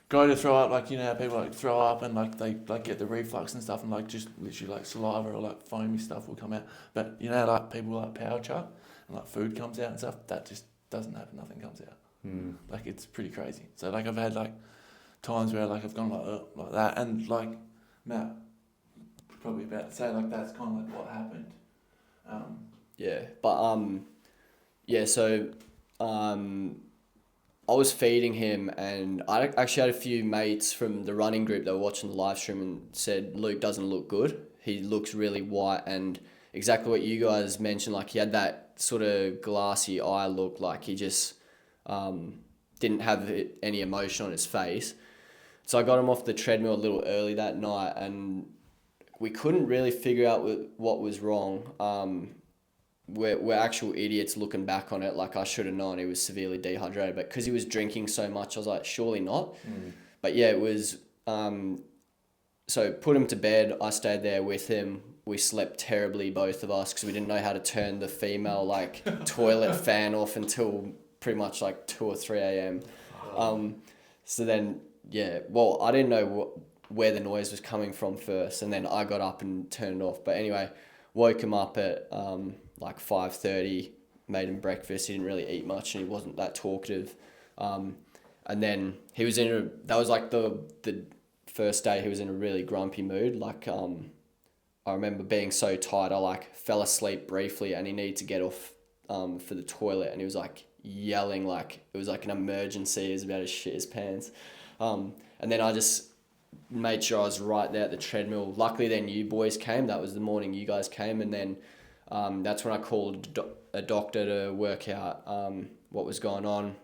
go to throw up, like, you know how people like throw up and like they like get the reflux and stuff, and like just literally like saliva or like foamy stuff will come out. But you know how, like people like power chuck and like food comes out and stuff, that just doesn't happen, nothing comes out. Like it's pretty crazy. So like I've had like times where like I've gone like that, and like Matt probably about to say like that's kind of like what happened. So I was feeding him, and I actually had a few mates from the running group that were watching the live stream and said, Luke doesn't look good. He looks really white, and exactly what you guys mentioned, like he had that sort of glassy eye look, like he just didn't have any emotion on his face. So I got him off the treadmill a little early that night, and we couldn't really figure out what was wrong. We're actual idiots looking back on it. Like I should have known he was severely dehydrated, but because he was drinking so much, I was like, surely not. But yeah, it was. So put him to bed. I stayed there with him. we slept terribly, both of us, because we didn't know how to turn the female like toilet fan off until pretty much like 2 or 3 a.m. So then, yeah, well, I didn't know where the noise was coming from first, and then I got up and turned it off. But anyway, woke him up at like 5:30, made him breakfast. He didn't really eat much, and he wasn't that talkative. And then he was that was like the first day he was in a really grumpy mood. Like, I remember being so tired, I like fell asleep briefly, and he needed to get off for the toilet, and he was like yelling like it was like an emergency. He was about to shit his pants. And then I just made sure I was right there at the treadmill. Luckily then you boys came. That was the morning you guys came, and then that's when I called a doctor to work out what was going on,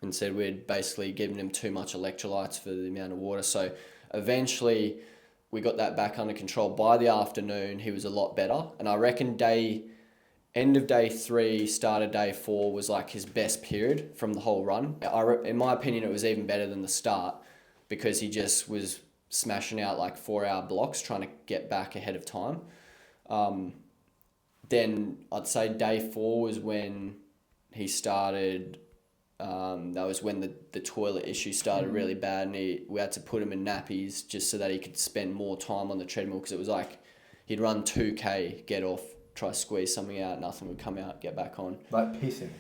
and said we'd basically given him too much electrolytes for the amount of water. So eventually we got that back under control. By the afternoon, he was a lot better. And I reckon end of day 3, start of day 4 was like his best period from the whole run. In my opinion, it was even better than the start, because he just was smashing out like 4-hour blocks trying to get back ahead of time. Then I'd say day 4 was when he started... that was when the toilet issue started really bad, and we had to put him in nappies just so that he could spend more time on the treadmill, because it was like he'd run 2K, get off, try to squeeze something out, nothing would come out, get back on. Like pissing.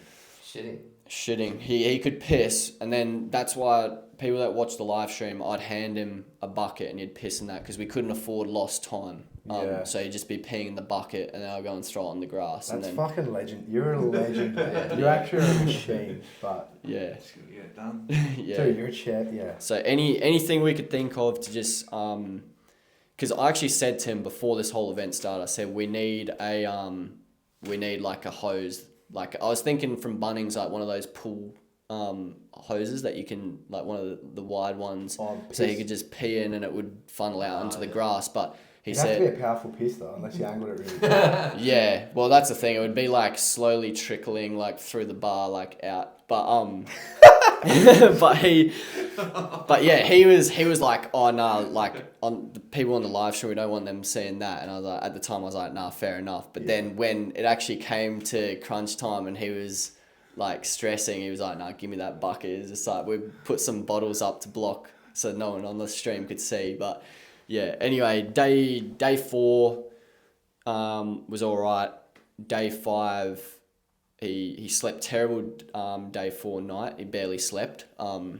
Shitting. He could piss, and then that's why people that watch the live stream, I'd hand him a bucket and he'd piss in that, because we couldn't afford lost time. So he'd just be peeing in the bucket, and then I'll go and throw it on the grass. That's and then, fucking legend. You're a legend, man. You're actually a machine, but... Yeah. Just gonna get it done. Yeah. Dude, you're a chat, yeah. So anything we could think of to just... Because I actually said to him before this whole event started, I said, we need like a hose. Like, I was thinking from Bunnings, like one of those pull hoses that you can, like one of the wide ones, so he could just pee in and it would funnel out onto the grass. But he said... It'd have to be a powerful piss, though, unless you angled it really good. Yeah, well, that's the thing. It would be like slowly trickling like through the bar, like out. But but yeah, he was like, oh no, like on the people on the live stream, we don't want them seeing that. And I was like, at the time I was like, nah, fair enough. But then when it actually came to crunch time and he was like stressing, he was like, nah, give me that bucket. It's just like, we put some bottles up to block so no one on the stream could see. But yeah, anyway, day 4 was all right. Day 5, he slept terrible. Day 4 night, he barely slept. What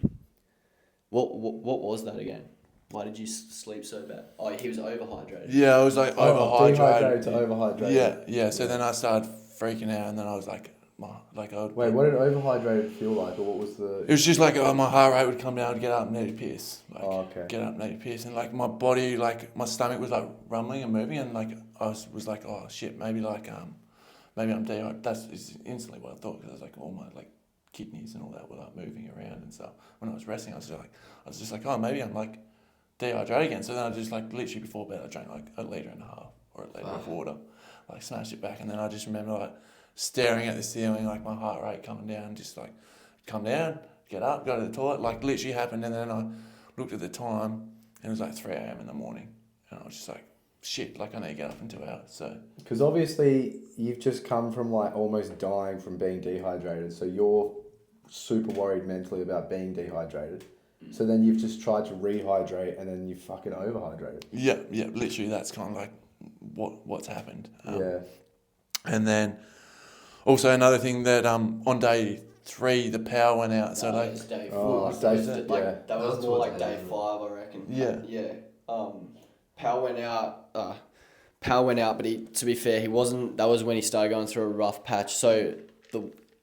was that again? Why did you sleep so bad? Oh, he was overhydrated. Yeah, I was like overhydrated. Dehydrated to overhydrated. Yeah. So then I started freaking out, and then I was like, Wait, what did overhydrated feel like, or what was the... It was just like my heart rate would come down, I'd get up and need to piss. Like, okay. Get up and need to piss. And like my body, like my stomach was like rumbling and moving, and like I was like, oh shit, maybe maybe I'm dehydrated. That's instantly what I thought, because I was like, all my like kidneys and all that were like moving around and stuff. When I was resting, I was just like, oh, maybe I'm like dehydrated again. So then I just like literally before bed, I drank like 1.5 litres or 1 litre of water, like smashed it back, and then I just remember like staring at the ceiling, like my heart rate coming down, just like come down, get up, go to the toilet, like literally happened. And then I looked at the time and it was like 3 a.m. in the morning, and I was just like, shit, like I need to get up in 2 hours. So because obviously you've just come from like almost dying from being dehydrated, so you're super worried mentally about being dehydrated. So then you've just tried to rehydrate, and then you fucking overhydrated. Yeah, literally that's kind of like what's happened. And then also another thing that on day 3 the power went out. So like day 4. That was more like day 5, I reckon. Yeah. Power went out. But to be fair, he wasn't. That was when he started going through a rough patch. So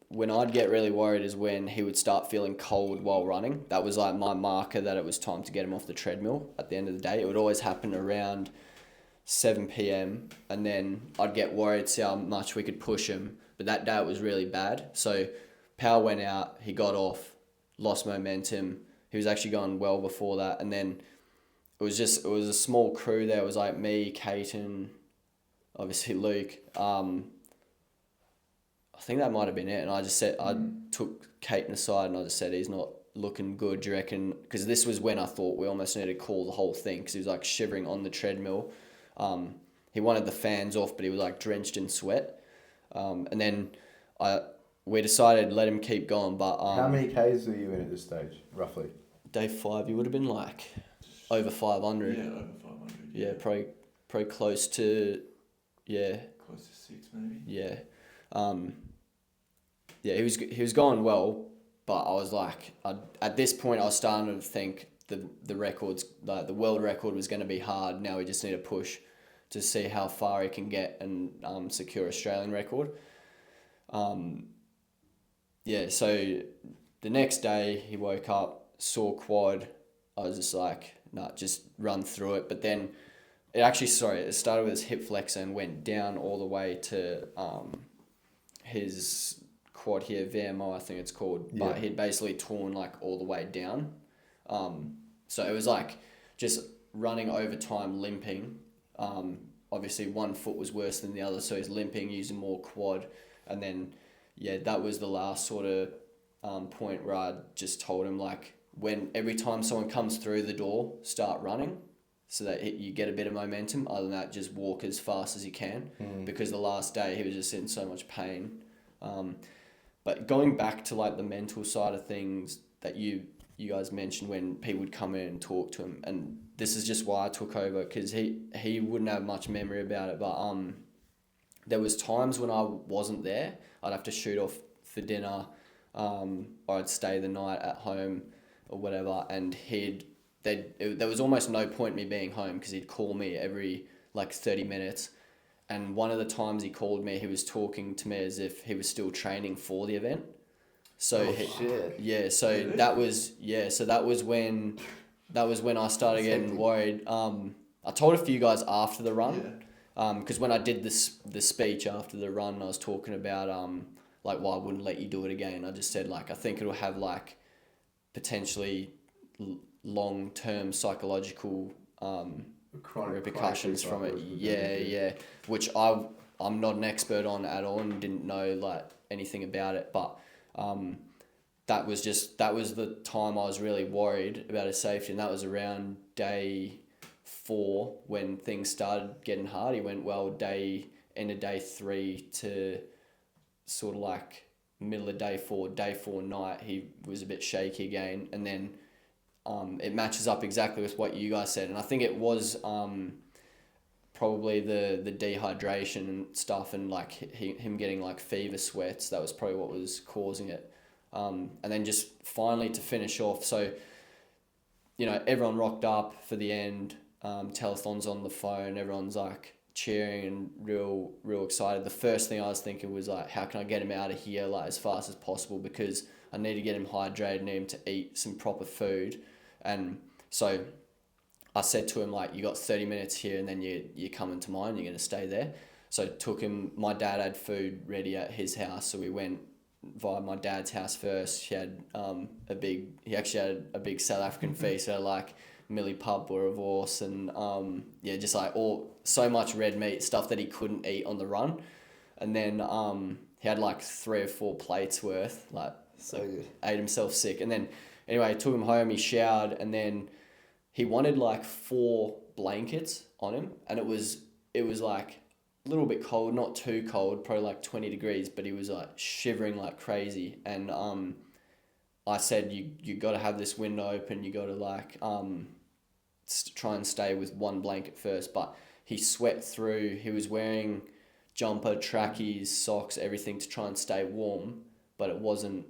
when I'd get really worried is when he would start feeling cold while running. That was like my marker that it was time to get him off the treadmill. At the end of the day, it would always happen around 7 p.m. and then I'd get worried, see how much we could push him. But that day it was really bad. So power went out, he got off, lost momentum. He was actually going well before that. And then it was a small crew there. It was like me, Caton, obviously Luke. I think that might have been it. And I just said, I took Caton aside and I just said, he's not looking good, do you reckon? Because this was when I thought we almost needed to call the whole thing, because he was like shivering on the treadmill. he wanted the fans off, but he was like drenched in sweat. And then we decided let him keep going. But how many Ks are you in at this stage, roughly? Day 5, you would have been like over 500. Yeah, over 500. Yeah, probably close to, Close to 6 maybe. Yeah. He was going well, but I was like, at this point I was starting to think the records, like the world record was going to be hard. Now we just need to push to see how far he can get and secure Australian record. So the next day he woke up, saw quad. I was just like, nah, just run through it. But then it started with his hip flexor and went down all the way to his quad here, VMO I think it's called. Yeah. But he'd basically torn like all the way down. So it was like just running over time, limping. Obviously one foot was worse than the other, so he's limping, using more quad. And then, that was the last sort of point where I just told him, like, every time someone comes through the door, start running so that you get a bit of momentum. Other than that, just walk as fast as you can, because the last day he was just in so much pain. But going back to like the mental side of things that you guys mentioned when people would come in and talk to him, and this is just why I took over, because he wouldn't have much memory about it, but there was times when I wasn't there. I'd have to shoot off for dinner, or I'd stay the night at home or whatever, and there was almost no point me being home because he'd call me every like 30 minutes. And one of the times he called me, he was talking to me as if he was still training for the event. So shit. Yeah, so really? that was when I started getting worried. I told a few guys after the run, because when I did the speech after the run, I was talking about like why I wouldn't let you do it again. I just said like I think it'll have like potentially long-term psychological repercussions from it. Yeah, which I'm not an expert on at all and didn't know like anything about it, but that was the time I was really worried about his safety, and that was around day 4 when things started getting hard. He went well end of day 3 to sort of like middle of day 4 night, he was a bit shaky again, and then it matches up exactly with what you guys said, and I think it was probably the dehydration and stuff, and like him getting like fever sweats. That was probably what was causing it. And then just finally to finish off, so everyone rocked up for the end. Telethon's on the phone, everyone's like cheering and real excited. The first thing I was thinking was like, how can I get him out of here like as fast as possible, because I need to get him hydrated, need him to eat some proper food. And so I said to him, like, you got 30 minutes here and then you're coming to mine, you're going to stay there. So took him, my dad had food ready at his house, so we went via my dad's house first. He had he actually had a big South African feast, so like millie pub boerewors and just like so much red meat, stuff that he couldn't eat on the run. And then he had like 3 or 4 plates worth, like so good. Ate himself sick. And then anyway, I took him home, he showered, and then he wanted like 4 blankets on him, and it was like a little bit cold, not too cold, probably like 20 degrees, but he was like shivering like crazy. And I said, you got to have this window open, you got to like try and stay with 1 blanket first. But he sweat through, he was wearing jumper, trackies, socks, everything to try and stay warm, but it wasn't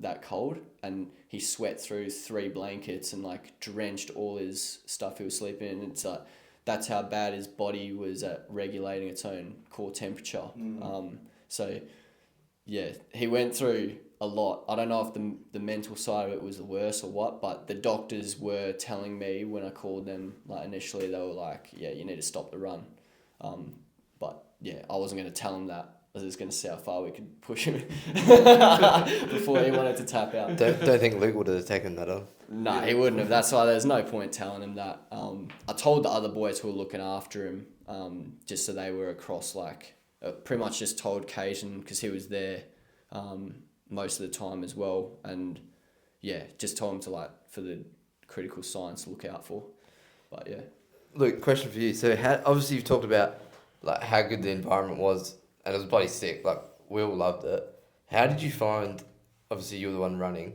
that cold, and he sweat through 3 blankets and like drenched all his stuff he was sleeping in. It's like, that's how bad his body was at regulating its own core temperature. So yeah, he went through a lot. I don't know if the mental side of it was the worst or what, but the doctors were telling me when I called them, like initially they were like, yeah, you need to stop the run. But yeah, I wasn't going to tell him that. I was just going to see how far we could push him before he wanted to tap out. Don't think Luke would have taken that on. No, he wouldn't have. That's why there's no point telling him that. I told the other boys who were looking after him, just so they were across, like, pretty much just told Cajun because he was there most of the time as well. And yeah, just told him to, like, for the critical signs to look out for. But yeah. Luke, question for you. So obviously you've talked about like how good the environment was, and it was bloody sick. Like we all loved it. How did you find? Obviously, you were the one running.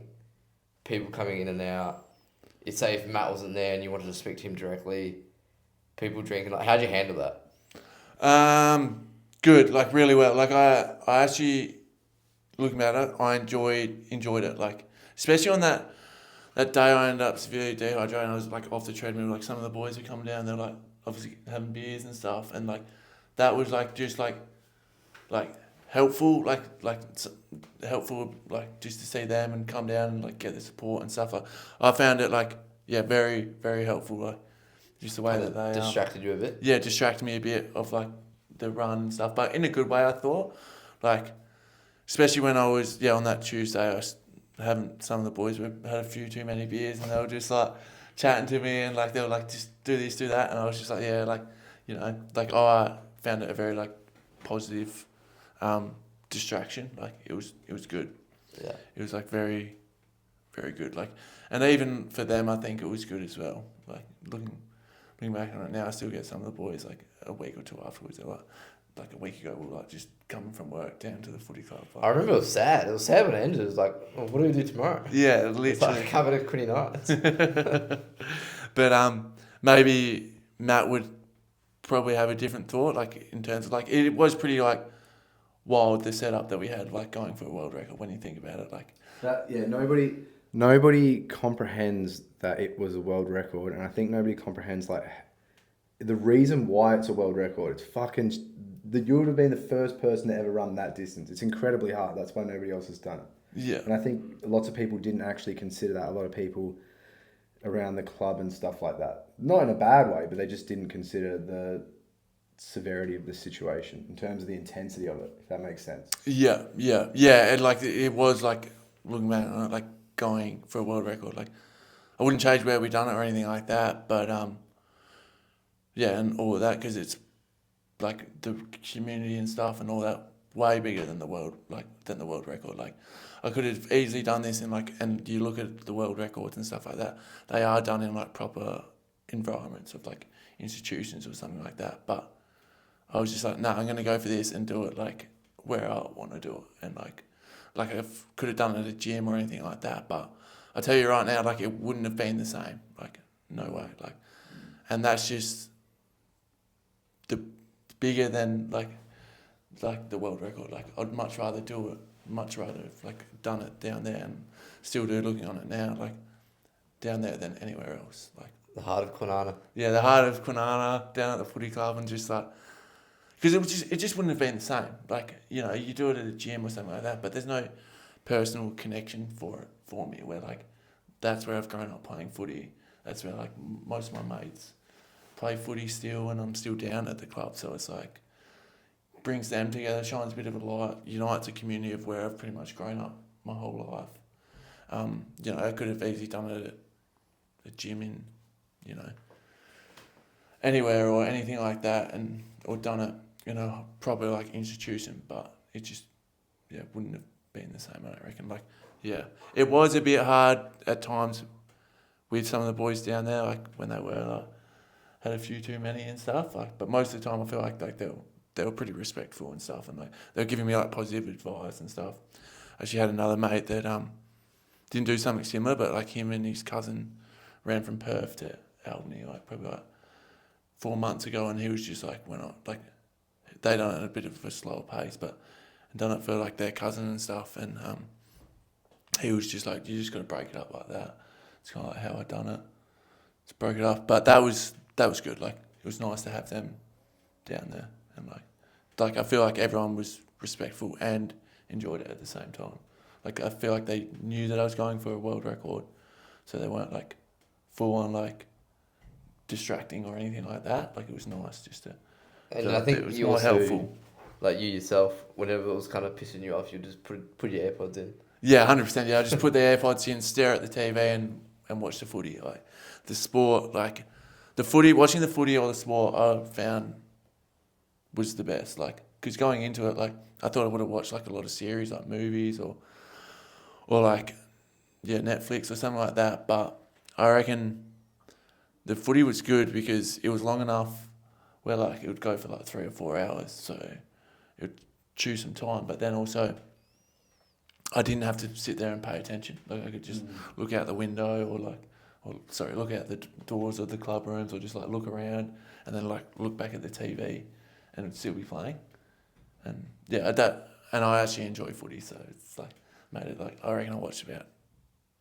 People coming in and out. It's say if Matt wasn't there and you wanted to speak to him directly. People drinking. Like, how'd you handle that? Good, like really well. Like I actually, looking at it, I enjoyed it. Like especially on that day I ended up severely dehydrated. I was like off the treadmill. Like some of the boys would come down. They're like obviously having beers and stuff, and like that was like just like helpful, helpful, like just to see them and come down and like get the support and stuff. Like I found it like very very helpful. Like just the way that they distracted you a bit. Yeah, distracted me a bit of like the run and stuff, but in a good way. I thought, like especially when I was on that Tuesday, I was having some of the boys had a few too many beers and they were just like chatting to me and like they were like just do this, do that, and I was just like I found it a very like positive distraction. Like it was good. Yeah. It was like very, very good. Like, and even for them, I think it was good as well. Like looking back on it now, I still get some of the boys like a week or two afterwards. They're like a week ago, we were like just coming from work down to the footy club. Like, I remember it was sad. It was sad when it ended. It was like, oh, what do we do tomorrow? Yeah, It's literally. like covered at Quinny nights. But maybe Matt would probably have a different thought, like in terms of like it was pretty like wild the setup that we had, like going for a world record when you think about it. Like that, nobody comprehends that it was a world record, and I think nobody comprehends like the reason why it's a world record. It's fucking you would have been the first person to ever run that distance. It's incredibly hard. That's why nobody else has done it. Yeah. And I think lots of people didn't actually consider that. A lot of people around the club and stuff like that, not in a bad way, but they just didn't consider the severity of the situation in terms of the intensity of it, if that makes sense. Yeah. And like it was like looking back on it, like going for a world record. Like I wouldn't change where we done it or anything like that, but and all of that because it's like the community and stuff and all that way bigger than the world record. Like I could have easily done this in like, and you look at the world records and stuff like that, they are done in like proper environments of like institutions or something like that. But I was just like, no, I'm going to go for this and do it like where I want to do it. And like I could have done it at a gym or anything like that. But I tell you right now, like it wouldn't have been the same. Like no way. Like, and that's just the bigger than like the world record. Like I'd much rather do it. Much rather have like done it down there and still do looking on it now, like down there than anywhere else. Like The heart of Kwinana. Yeah, the heart of Kwinana down at the footy club and just like, because it just wouldn't have been the same. Like, you know, you do it at a gym or something like that, but there's no personal connection for me where like, that's where I've grown up playing footy. That's where like most of my mates play footy still and I'm still down at the club. So it's like, brings them together, shines a bit of a light, unites a community of where I've pretty much grown up my whole life. You know, I could have easily done it at a gym in, you know, anywhere or anything like that, or done it, you know, probably like institution, but it just, wouldn't have been the same, I reckon. Like, it was a bit hard at times with some of the boys down there, like when they were had a few too many and stuff. Like, but most of the time I feel like they were pretty respectful and stuff, and like they were giving me like positive advice and stuff. I actually had another mate that didn't do something similar, but like him and his cousin ran from Perth to Albany like probably like 4 months ago, and he was just like they done it at a bit of a slower pace, but done it for like their cousin and stuff, and he was just like, you just got to break it up like that. It's kind of like how I done it. Just broke it up, but that was good. Like it was nice to have them down there. And like I feel like everyone was respectful and enjoyed it at the same time. Like I feel like they knew that I was going for a world record, so they weren't like full on like distracting or anything like that. Like it was nice just to. And I think it was you more also, helpful. like you yourself, whenever it was kind of pissing you off, you just put your AirPods in. Yeah, 100%. Yeah, I just put the AirPods in, stare at the TV, and watch the footy. Like the sport, like the footy, watching the footy or the sport, I found was the best. Like, because going into it, like I thought I would have watched like a lot of series, like movies or like Netflix or something like that. But I reckon the footy was good because it was long enough where like it would go for like 3 or 4 hours, so it would chew some time. But then also, I didn't have to sit there and pay attention. Like I could just look out the window look out the doors of the club rooms, or just like look around and then like look back at the TV and it'd still be playing. And yeah, and I actually enjoy footy, so it's like made it like, I reckon I watched about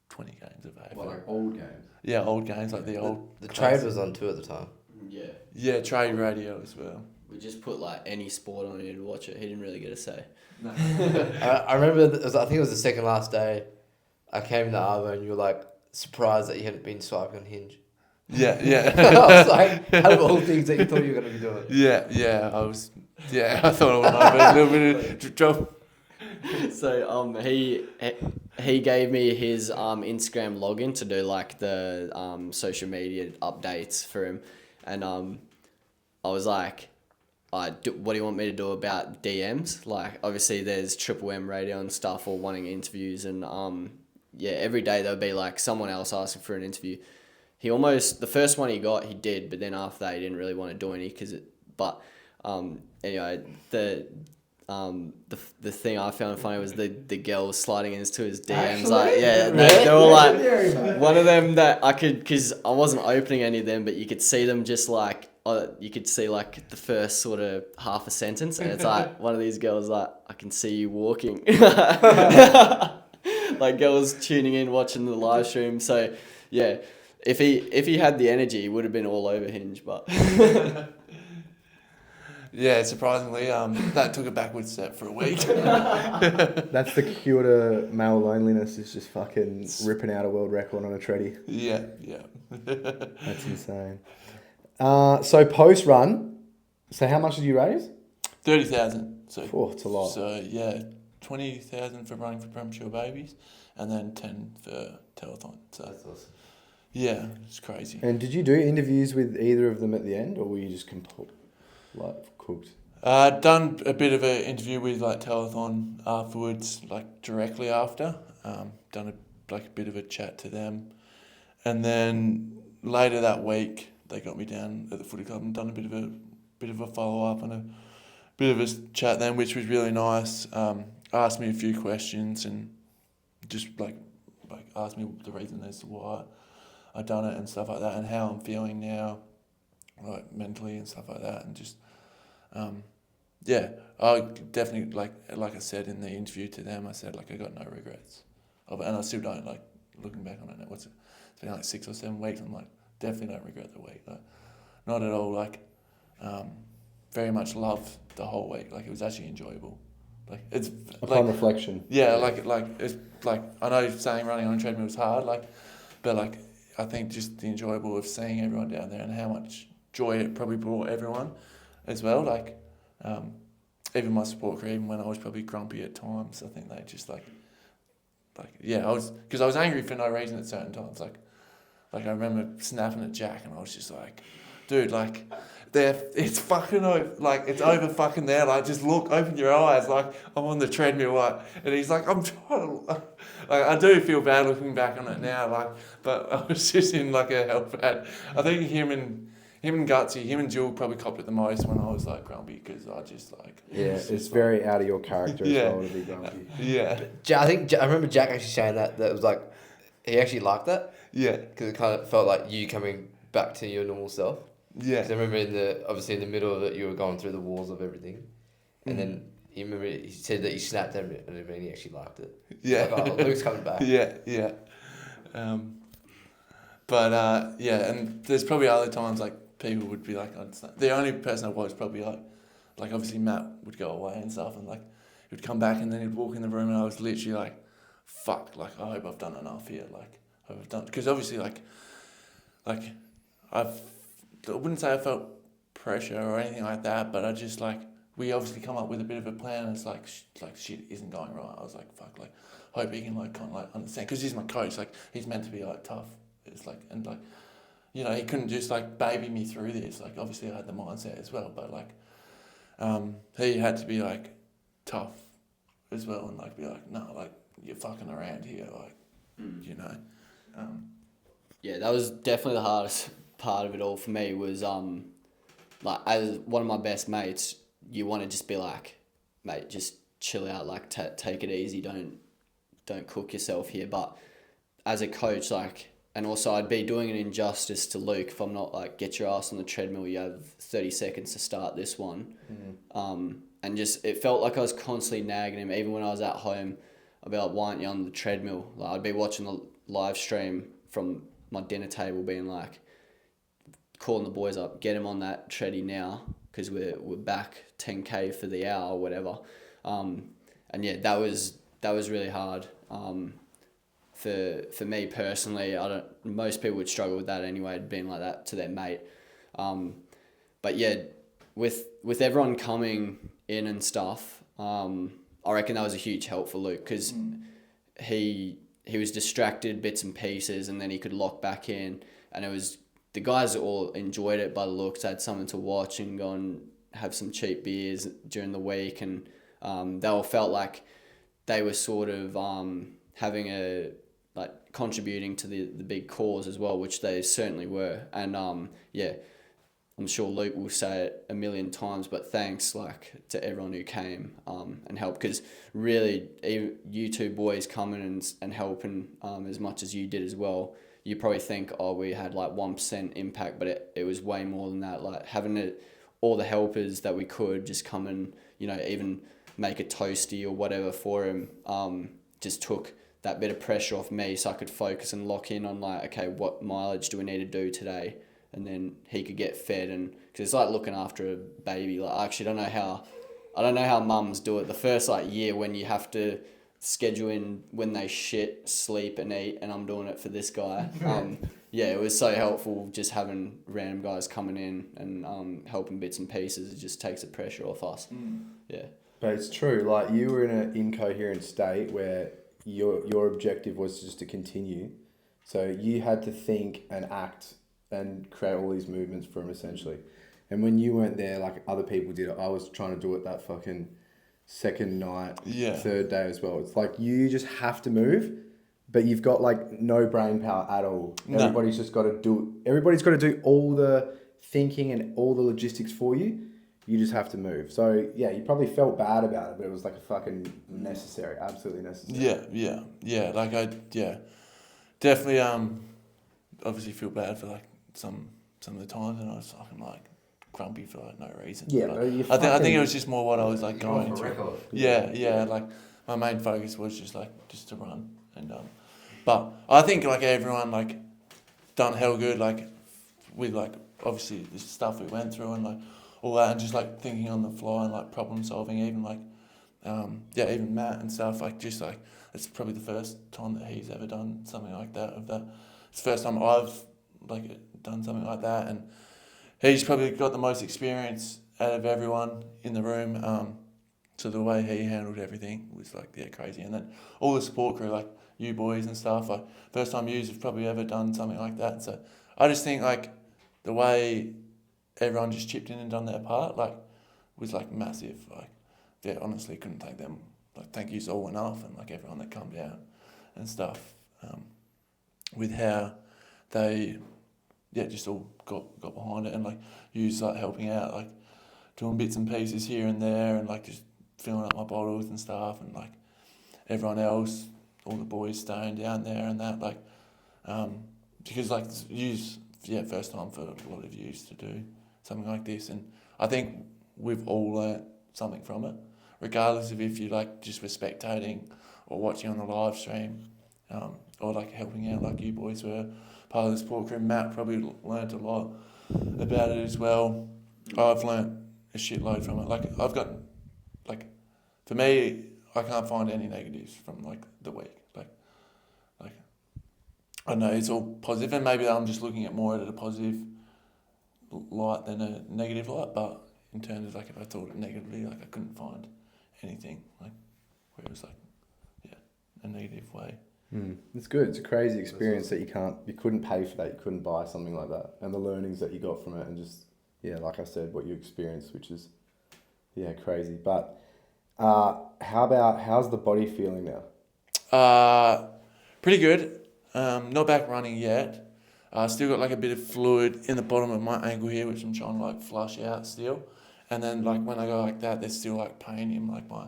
20 games of AFL. What, like old games? Yeah, old games, like the old... The trade was on too at the time. Yeah. Yeah, trade radio as well. We just put like any sport on here to watch it. He didn't really get a say. No. I remember, I think it was the second last day, I came to Arvo and you were like surprised that you hadn't been swiping on Hinge. Yeah, yeah. I was like, out of all things that you thought you were going to be doing. Yeah, I thought it might be a little bit of drop. So he gave me his Instagram login to do like the social media updates for him, and I was like, what do you want me to do about DMs? Like obviously there's Triple M radio and stuff, or wanting interviews, and every day there'll be like someone else asking for an interview. The first one he got, he did, but then after that he didn't really want to do any anyway, the thing I found funny was the girls sliding into his DMs. Actually? Like, yeah, they were like, one of them that I could, because I wasn't opening any of them, but you could see them just like, you could see like the first sort of half a sentence, and it's like, one of these girls like, I can see you walking. Like girls tuning in, watching the live stream. So yeah, if he had the energy, he would have been all over Hinge, but... Yeah, surprisingly, that took a backward step for a week. That's the cure to male loneliness, is just fucking ripping out a world record on a treadie. Yeah. That's insane. So post-run, so how much did you raise? 30,000. So, It's a lot. So yeah, 20,000 for running for Premature Babies, and then 10 for Telethon. So That's awesome. yeah, it's crazy. And did you do interviews with either of them at the end, or were you just cooked? Done a bit of an interview with like Telethon afterwards, like directly after. Done a bit of a chat to them, and then later that week they got me down at the footy club and done a bit of a follow up and a bit of a chat then, which was really nice. Asked me a few questions and just like asked me the reason as to why I done it and stuff like that, and how I'm feeling now, like mentally and stuff like that, and just I definitely like I said in the interview to them, I said like I got no regrets of it, and I still don't, like looking back on it now. It's been like 6 or 7 weeks. I'm like definitely don't regret the week, like not at all. Like very much loved the whole week. Like it was actually enjoyable. Like it's Upon reflection. Yeah, like it's like I know saying running on a treadmill is hard, but I think just the enjoyable of seeing everyone down there and how much joy it probably brought everyone as well. Like even my support crew, even when I was probably grumpy at times, I think they just I was angry for no reason at certain times. Like I remember snapping at Jack, and I was just like, dude, like it's fucking over, like it's over fucking there. Like just look, open your eyes. Like I'm on the treadmill, like, and he's like, I'm trying to. Like I do feel bad looking back on it now, like, but I was just in like a hell bad. I think him and Gutsy, him and Jill probably copped it the most when I was like grumpy, because I just like... Yeah, it's very out of your character as well to be grumpy. Yeah. I remember Jack actually saying that it was like, he actually liked that. Yeah. Because it kind of felt like you coming back to your normal self. Yeah. Because I remember obviously in the middle of it, you were going through the walls of everything. And then he said that you snapped at it, and I mean, he actually liked it. Yeah. Like, oh, Luke's coming back. Yeah. And there's probably other times like people would be like, the only person I was probably like obviously Matt would go away and stuff, and like he would come back and then he'd walk in the room and I was literally like, fuck, like I hope I've done enough here, like I hope I've done, because obviously like I wouldn't say I felt pressure or anything like that, but I just like, we obviously come up with a bit of a plan, and it's like shit isn't going right. I was like, fuck, like hope he can like kind of like understand, because he's my coach, like he's meant to be like tough. It's like, and like, you know, he couldn't just like baby me through this. Like obviously I had the mindset as well, but like he had to be like tough as well, and like be like, no, like you're fucking around here, like you know. Yeah, that was definitely the hardest part of it all for me, was like as one of my best mates, you want to just be like, mate, just chill out, like take it easy, don't cook yourself here. But as a coach, like, and also I'd be doing an injustice to Luke if I'm not like, get your ass on the treadmill, you have 30 seconds to start this one. And just, it felt like I was constantly nagging him, even when I was at home, about why aren't you on the treadmill? Like, I'd be watching the live stream from my dinner table being like, calling the boys up, get him on that treadie now, because we're back 10K for the hour or whatever. And yeah, that was really hard. For me personally, most people would struggle with that anyway, being like that to their mate. But yeah, with everyone coming in and stuff, I reckon that was a huge help for Luke, because he was distracted bits and pieces, and then he could lock back in, and it was, the guys all enjoyed it by the looks. They had something to watch and go and have some cheap beers during the week, and they all felt like they were sort of having a, like, contributing to the big cause as well, which they certainly were. And yeah, I'm sure Luke will say it a million times, but thanks, like, to everyone who came and helped, because really, even you two boys coming and helping as much as you did as well, you probably think, oh, we had like 1% impact, but it was way more than that. Like, having all the helpers that we could just come and, you know, even make a toasty or whatever for him, just took that bit of pressure off me, so I could focus and lock in on, like, okay, what mileage do we need to do today? And then he could get fed, and because it's like looking after a baby. Like, I actually don't know how mums do it. The first like year when you have to schedule in when they shit, sleep and eat, and I'm doing it for this guy. Yeah, it was so helpful just having random guys coming in and helping bits and pieces. It just takes the pressure off us. Yeah. But it's true. Like, you were in an incoherent state where your objective was just to continue. So you had to think and act and create all these movements for him, essentially. And when you weren't there, like other people did it, I was trying to do it that fucking second night, third day as well. It's like, you just have to move, but you've got like no brain power at all. No. Everybody's got to do all the thinking and all the logistics for you. You just have to move. So yeah, you probably felt bad about it, but it was like a fucking necessary, absolutely necessary. Yeah. Like, definitely obviously feel bad for like some of the times, and I was fucking like grumpy for like no reason. Yeah, but I think it was just more what I was like going through. Yeah. Like, my main focus was just to run, and but I think like everyone like done hell good, like with like obviously the stuff we went through and like all that, and just like thinking on the fly and like problem solving, even like even Matt and stuff, like just like it's probably the first time that he's ever done something like that. It's the first time I've like done something like that, and he's probably got the most experience out of everyone in the room. So the way he handled everything was like crazy, and then all the support crew, like you boys and stuff, like first time yous have probably ever done something like that. So I just think like the way everyone just chipped in and done their part, like, was like massive. Like, yeah, honestly couldn't thank them. Like, thank yous all enough, and like everyone that come down and stuff, with how they just all got behind it, and like yous like helping out, like doing bits and pieces here and there, and like just filling up my bottles and stuff, and like everyone else, all the boys staying down there and that, like, because like yous, first time for a lot of yous to do something like this, and I think we've all learnt something from it, regardless of if you like just were spectating or watching on the live stream, or like helping out like you boys were part of the support crew. Matt probably learnt a lot about it as well. I've learnt a shitload from it. Like, I've got, like, for me, I can't find any negatives from like the week. Like I don't know, it's all positive, and maybe I'm just looking at more at a positive light than a negative light. But in terms of like, if I thought it negatively, like I couldn't find anything like where it was like a negative way. It's good. It's a crazy experience that you couldn't pay for that. You couldn't buy something like that, and the learnings that you got from it, and just like I said, what you experienced, which is crazy. But how's the body feeling now? Pretty good. Not back running yet. I still got like a bit of fluid in the bottom of my ankle here, which I'm trying to like flush out still. And then like when I go like that, there's still like pain in like my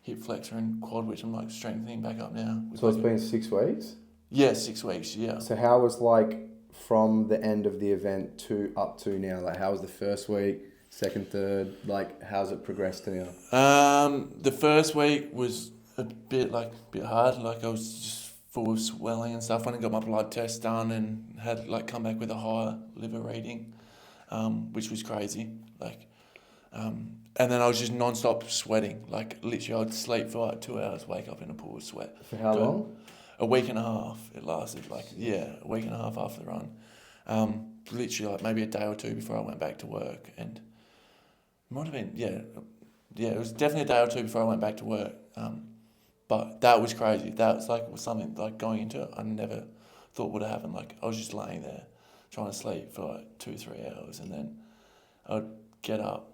hip flexor and quad, which I'm like strengthening back up now. So it's been 6 weeks? Yeah, 6 weeks, yeah. So how was like from the end of the event to up to now? Like how was the first week, second, third? Like how's it progressed to now? The first week was a bit hard. Like I was just full of swelling and stuff. When I got my blood test done and had like come back with a higher liver reading, which was crazy. And then I was just non-stop sweating. Like literally, I'd sleep for like 2 hours, wake up in a pool of sweat. For how long? A week and a half. It lasted a week and a half after the run. Literally like maybe a day or two before I went back to work, and it might have been it was definitely a day or two before I went back to work. But that was crazy. That was something like going into it I never thought would have happened. Like I was just laying there trying to sleep for like 2-3 hours, and then I'd get up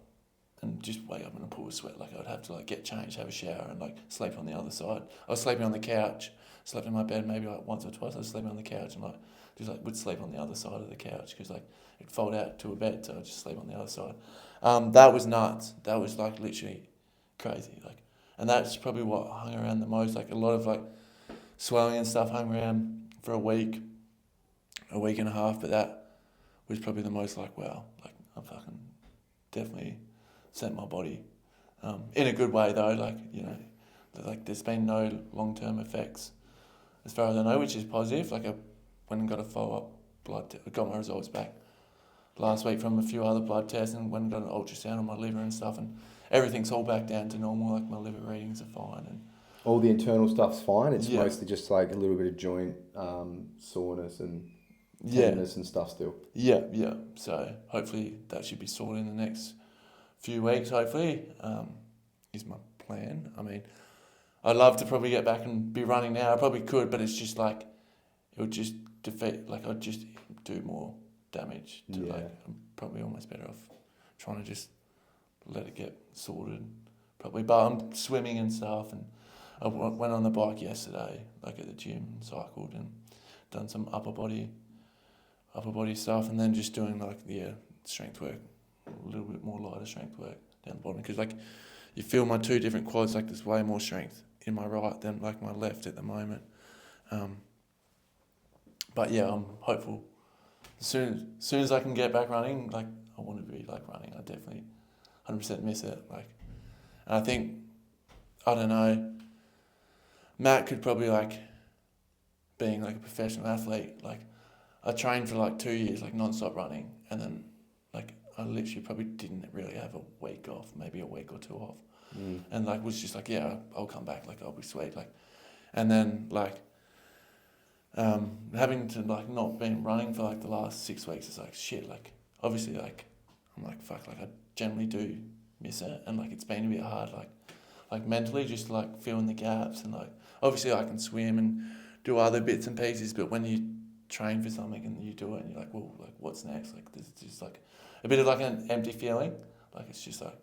and just wake up in a pool of sweat. Like I'd have to like get changed, have a shower, and like sleep on the other side. I was sleeping on the couch, slept in my bed maybe like once or twice. I was sleeping on the couch and would sleep on the other side of the couch because like it'd fold out to a bed, so I'd just sleep on the other side. That was nuts. That was like literally crazy. Like, and that's probably what hung around the most. Like a lot of like swelling and stuff hung around for a week and a half. But that was probably the most like, wow, like I'm fucking definitely sent my body in a good way though. Like, you know, like there's been no long-term effects as far as I know, which is positive. Like I went and got a follow-up I got my results back last week from a few other blood tests, and went and got an ultrasound on my liver and stuff, and everything's all back down to normal. Like my liver readings are fine, and all the internal stuff's fine. It's mostly just like a little bit of joint soreness and tenderness and stuff still. Yeah. So hopefully that should be sorted in the next few weeks. Hopefully, is my plan. I mean, I'd love to probably get back and be running now. I probably could, but it's just like it would just defeat. Like I'd just do more damage. I'm probably almost better off trying to just let it get sorted. Probably, but I'm swimming and stuff, and I went on the bike yesterday, like at the gym, and cycled and done some upper body stuff, and then just doing strength work, a little bit more lighter strength work down the bottom, because like you feel my two different quads, like there's way more strength in my right than like my left at the moment. But yeah, I'm hopeful. As soon as I can get back running, like I want to be like running. I definitely 100% miss it. Like, and I think, I don't know, Matt could probably like, being like a professional athlete, like I trained for like 2 years, like non-stop running, and then like I literally probably didn't really have a week off, maybe a week or two off, and like was just like, yeah, I'll come back, like I'll be sweet, like, and then like having to like not been running for like the last 6 weeks is like shit. Like obviously like I'm like fuck, like I generally do miss it, and like it's been a bit hard, like mentally just like filling the gaps, and like obviously I can swim and do other bits and pieces, but when you train for something and you do it and you're like, well, like what's next? Like there's just like a bit of like an empty feeling. Like it's just like,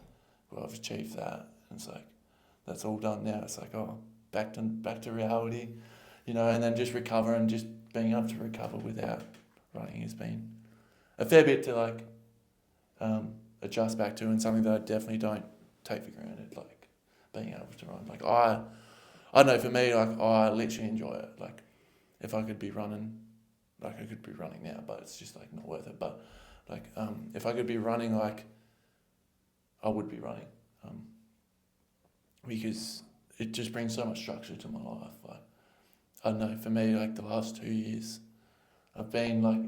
well, I've achieved that, and it's like that's all done now. It's like, oh, back to reality, you know, and then just recover, and just being able to recover without running has been a fair bit to like adjust back to, and something that I definitely don't take for granted, like being able to run. Like I know for me, like I literally enjoy it. Like if I could be running, like I could be running now, but it's just like not worth it. But like if I could be running, like I would be running, because it just brings so much structure to my life. Like I don't know, for me, like the last 2 years, I've been like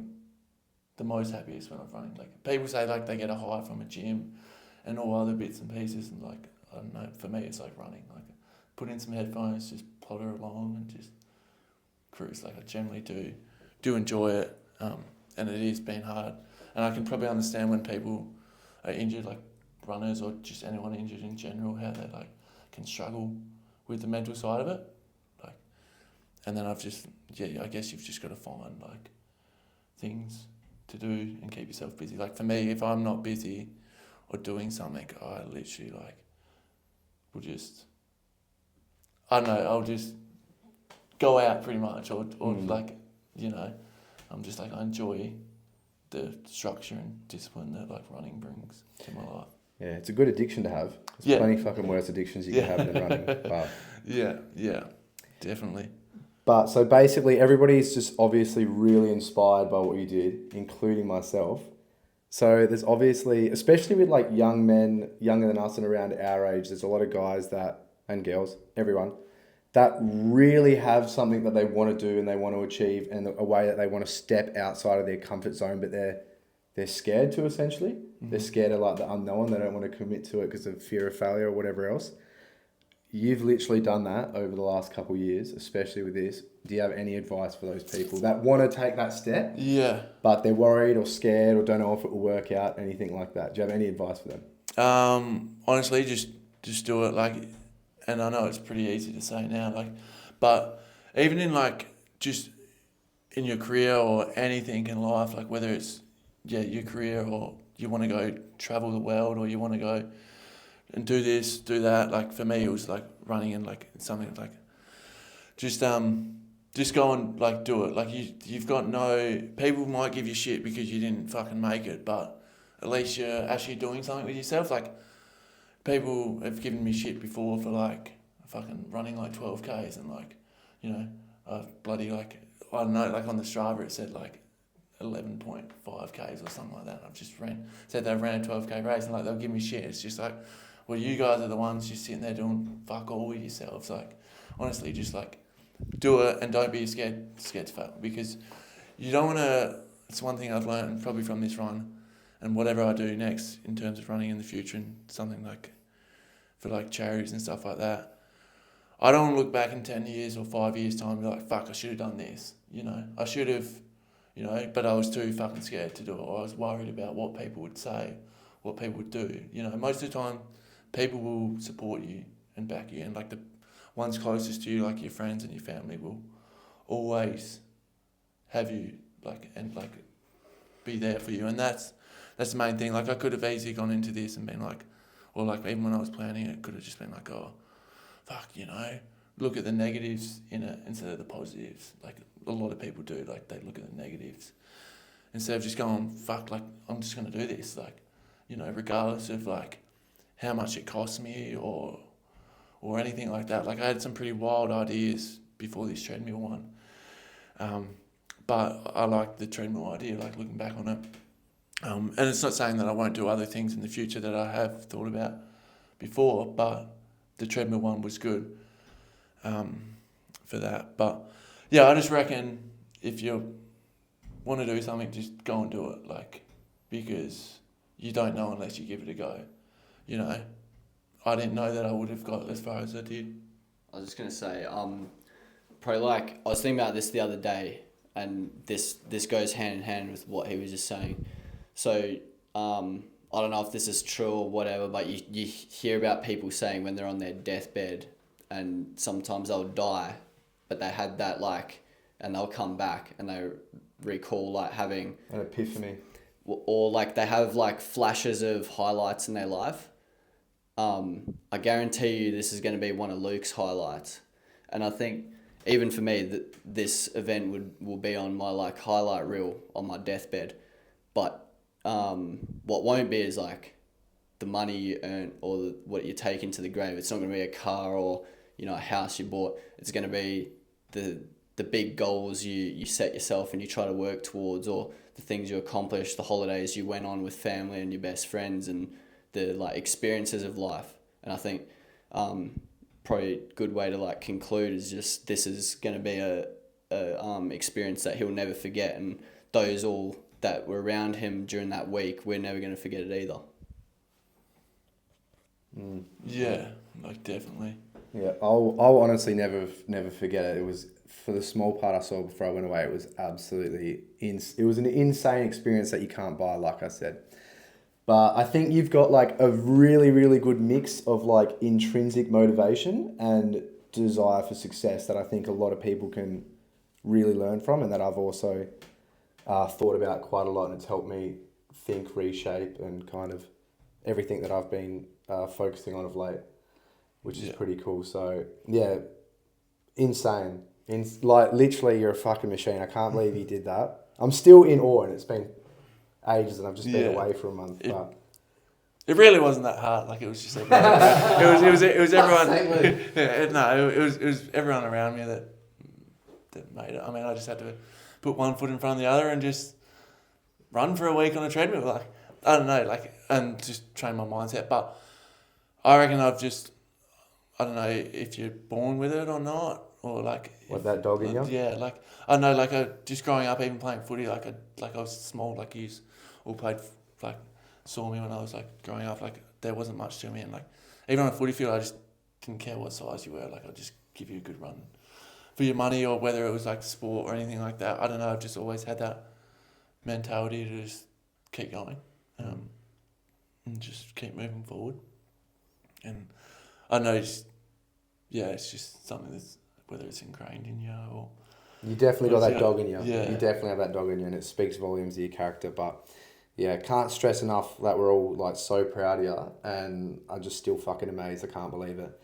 the most happiest when I'm running. Like people say like they get a high from a gym and all other bits and pieces, and like I don't know, for me it's like running. Like put in some headphones, just potter along and just cruise. Like I generally do enjoy it, and it has been hard. And I can probably understand when people are injured, like runners or just anyone injured in general, how they like can struggle with the mental side of it. Like, and then I guess you've just got to find like things to do and keep yourself busy. Like for me, if I'm not busy or doing something, I literally like will just, I don't know, I'll just go out pretty much, or like, you know, I'm just like, I enjoy the structure and discipline that like running brings to my life. Yeah, it's a good addiction to have. There's Yeah. plenty fucking worse addictions you can have than running. But Yeah, definitely. But so basically, everybody's just obviously really inspired by what you did, including myself. So there's obviously, especially with like young men, younger than us and around our age, there's a lot of guys that, and girls, everyone, that really have something that they want to do and they want to achieve and a way that they want to step outside of their comfort zone, but they're scared to essentially. Mm-hmm. They're scared of like the unknown. They don't want to commit to it because of fear of failure or whatever else. You've literally done that over the last couple of years, especially with this. Do you have any advice for those people that want to take that step? Yeah. But they're worried or scared or don't know if it will work out, anything like that. Do you have any advice for them? Honestly, just do it. Like, and I know it's pretty easy to say now, like, but even in like just in your career or anything in life, like whether it's your career or you want to go travel the world or you want to go and do this, do that. Like for me, it was like running and like something like just go and like do it. Like you've got people might give you shit because you didn't fucking make it, but at least you're actually doing something with yourself. Like people have given me shit before for like fucking running like 12Ks and like, you know, bloody like, I don't know, like on the Strava it said like 11.5Ks or something like that. I've just said they ran a 12K race and like they'll give me shit. It's just like, well, you guys are the ones just sitting there doing fuck all with yourselves. Like, honestly, just like do it and don't be scared to fail because you don't want to. It's one thing I've learned probably from this run and whatever I do next in terms of running in the future and something like for like charities and stuff like that. I don't want to look back in 10 years or 5 years time and be like, fuck, I should have done this. You know, I should have, you know, but I was too fucking scared to do it. Or I was worried about what people would say, what people would do. You know, most of the time, people will support you and back you. And like the ones closest to you, like your friends and your family, will always have you like and like be there for you. And that's the main thing. Like I could have easily gone into this and been like, or like even when I was planning it, could have just been like, oh, fuck, you know, look at the negatives in it instead of the positives. Like a lot of people do, like they look at the negatives instead of just going, fuck, like I'm just going to do this, like, you know, regardless of like how much it costs me or anything like that. Like I had some pretty wild ideas before this treadmill one, but I like the treadmill idea, like looking back on it. And it's not saying that I won't do other things in the future that I have thought about before, but the treadmill one was good for that. But yeah, I just reckon if you want to do something, just go and do it, like, because you don't know unless you give it a go. You know, I didn't know that I would have got as far as I did. I was just going to say, probably like, I was thinking about this the other day, and this goes hand in hand with what he was just saying. So, I don't know if this is true or whatever, but you hear about people saying when they're on their deathbed and sometimes they'll die, but they had that like, and they'll come back and they recall like having an epiphany, or like they have like flashes of highlights in their life. I guarantee you this is going to be one of Luke's highlights. And I think even for me that this event will be on my like highlight reel on my deathbed. But what won't be is like the money you earn or what you take into the grave. It's not going to be a car or, you know, a house you bought. It's going to be the big goals you set yourself and you try to work towards, or the things you accomplished, the holidays you went on with family and your best friends, and the like experiences of life. And I think probably a good way to like conclude is just this is going to be a experience that he'll never forget, and those all that were around him during that week, we're never going to forget it either. Yeah, like definitely. Yeah, I'll honestly never forget it. It was, for the small part I saw before I went away, it was absolutely it was an insane experience that you can't buy, like I said. But I think you've got like a really, really good mix of like intrinsic motivation and desire for success that I think a lot of people can really learn from, and that I've also thought about quite a lot, and it's helped me think, reshape, and kind of everything that I've been focusing on of late, which is pretty cool. So yeah, insane. Like, literally, you're a fucking machine. I can't believe you did that. I'm still in awe, and it's been ages, and I've just been away for a month. But it really wasn't that hard. Like, it was just everyone. it was everyone. It was everyone around me that made it. I mean, I just had to put one foot in front of the other and just run for a week on a treadmill. Like, I don't know, like, and just train my mindset. But I reckon I don't know if you're born with it or not, or like. What, that dog in you? Yeah, like, I know, like, just growing up, even playing footy, like I was small, like, you all played, like, saw me when I was, like, growing up, like, there wasn't much to me, and, like, even on a footy field, I just didn't care what size you were, like, I'd just give you a good run for your money, or whether it was, like, sport or anything like that. I don't know, I've just always had that mentality to just keep going, and just keep moving forward, and I know, it's just something that's, whether it's ingrained in you or... You definitely got that dog in you. Yeah. You definitely have that dog in you, and it speaks volumes of your character. But, yeah, can't stress enough that we're all, like, so proud of you, and I'm just still fucking amazed. I can't believe it.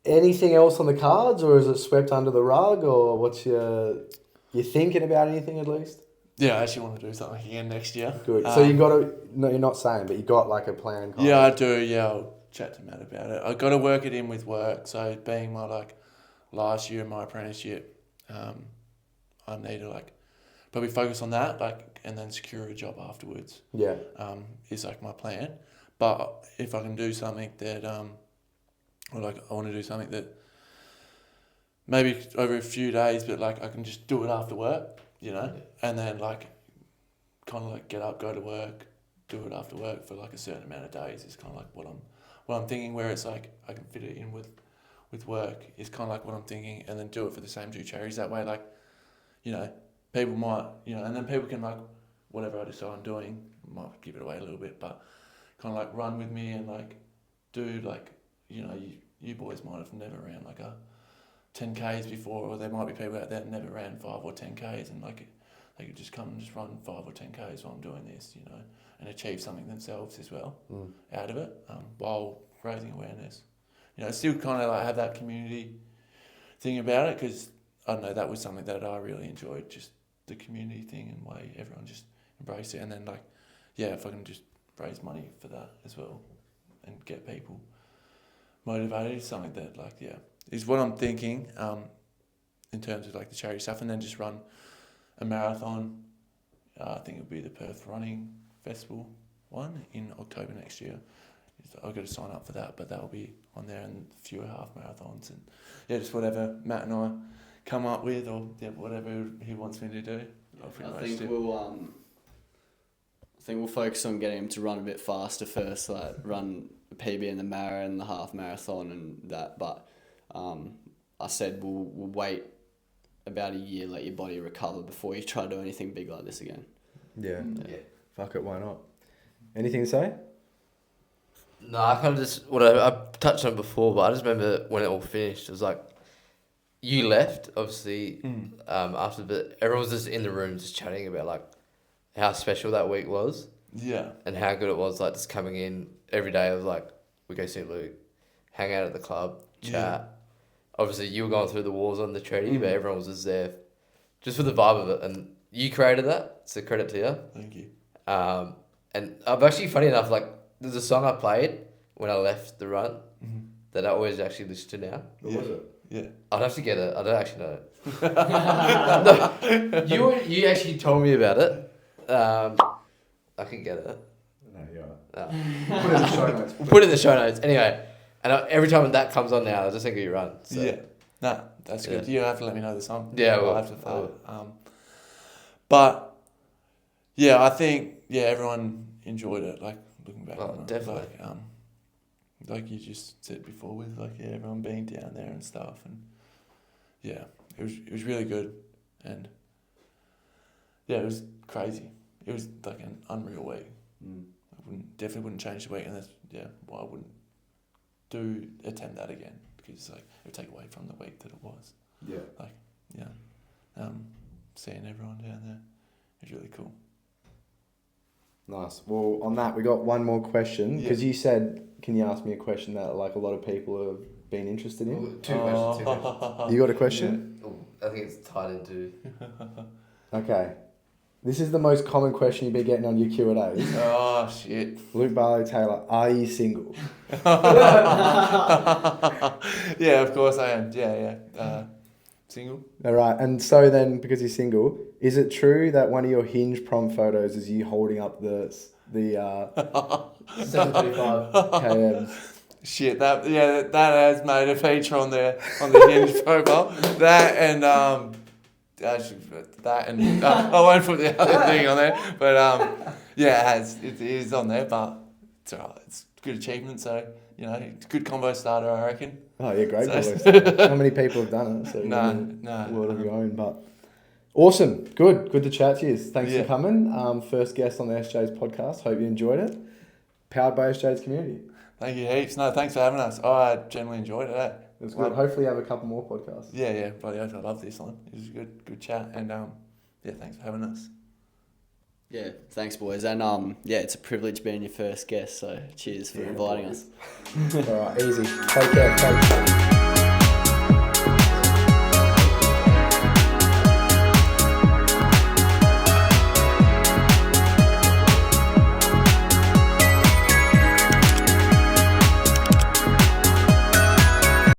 Anything else on the cards, or is it swept under the rug, or what's you thinking about anything at least? Yeah, I actually want to do something again next year. Good. So you got to... No, you're not saying, but you got, like, a plan? Yeah, I do. Yeah, I'll chat to Matt about it. I've got to work it in with work. So being my, like, last year of my apprenticeship, I need to, like, probably focus on that, like, and then secure a job afterwards. Yeah. Is, like, my plan. But if I can do something that, or, like, I want to do something that maybe over a few days, but, like, I can just do it after work, you know, and then, like, kind of, like, get up, go to work, do it after work for, like, a certain amount of days is kind of, like, what I'm thinking, where it's, like, I can fit it in with work is kind of like what I'm thinking, and then do it for the same 2 charities. That way, like, you know, people might, you know, and then people can, like, whatever I decide I'm doing, might give it away a little bit, but kind of, like, run with me and, like, do, like, you know, you boys might have never ran, like, a 10Ks before, or there might be people out there that never ran 5 or 10Ks, and, like, they could just come and just run 5 or 10Ks while I'm doing this, you know, and achieve something themselves as well out of it, while raising awareness. You know, still kind of, like, have that community thing about it, because, I don't know, that was something that I really enjoyed, just the community thing and way everyone just embraced it. And then, like, yeah, if I can just raise money for that as well and get people motivated, something that, like, yeah, is what I'm thinking in terms of, like, the charity stuff. And then just run a marathon. I think it'll be the Perth Running Festival one in October next year. I've got to sign up for that, but that'll be on there, and a few half marathons, and yeah, just whatever Matt and I come up with, or whatever he wants me to do. I think we'll focus on getting him to run a bit faster first, like run a PB in the mara and the half marathon and that. But I said we'll wait about a year, let your body recover before you try to do anything big like this again. Yeah. Fuck it, why not? Anything to say? No, I kind of just, I touched on it before, but I just remember when it all finished, it was like, you left, obviously, after the bit, everyone was just in the room just chatting about, like, how special that week was. Yeah. And how good it was, like, just coming in every day. It was like, we go see Luke, hang out at the club, chat. Yeah. Obviously, you were going through the walls on the treadie, but everyone was just there just for the vibe of it. And you created that, so credit to you. Thank you. And I've actually, funny enough, like, there's a song I played when I left the run that I always actually listen to now. What was it? Yeah. I'd have to get it. I don't actually know it. No, you actually told me about it. I can get it. No, you're No. Put it in the show notes. We'll put it in the show notes. Anyway, and every time that comes on now, I just think of your run. So. Yeah. Nah, that's good. You have to let me know the song. Yeah, I'll have to follow it. But yeah, I think everyone enjoyed it. Like, looking back on it, definitely. Like you just said before, with, like, everyone being down there and stuff, and yeah, it was really good, and yeah, it was crazy. It was like an unreal week. I definitely wouldn't change the week, and that's why I wouldn't attempt that again, because, like, it would take away from the week that it was. Yeah. Like, seeing everyone down there, it was really cool. Nice. Well, on that, we got one more question, because you said, can you ask me a question that, like, a lot of people have been interested in? Two questions. You got a question? I think it's tied into. Okay. This is the most common question you've been getting on your Q&As. Oh, shit. Luke Barlow Taylor, are you single? Yeah, of course I am. Yeah. Single. All right. And so then, because you're single, is it true that one of your Hinge prom photos is you holding up the 735. KMs? Shit, that has made a feature on the Hinge profile. That and I won't put the other thing on there, but yeah, it is on there, but it's alright. It's a good achievement, so it's a good combo starter, I reckon. Oh yeah, great. So- How many people have done it? So No. world of your own, but awesome, good to chat to you. Thanks Yeah. for coming. First guest on the SJ's podcast. Hope you enjoyed it. Powered by SJ's community. Thank you heaps. No, thanks for having us. I generally enjoyed it. It was good. Hopefully, have a couple more podcasts. Yeah, bloody oath, I love this one. It was a good chat, and thanks for having us. Yeah, thanks, boys. And it's a privilege being your first guest, so cheers for inviting us. All right, easy. Take care. Thanks.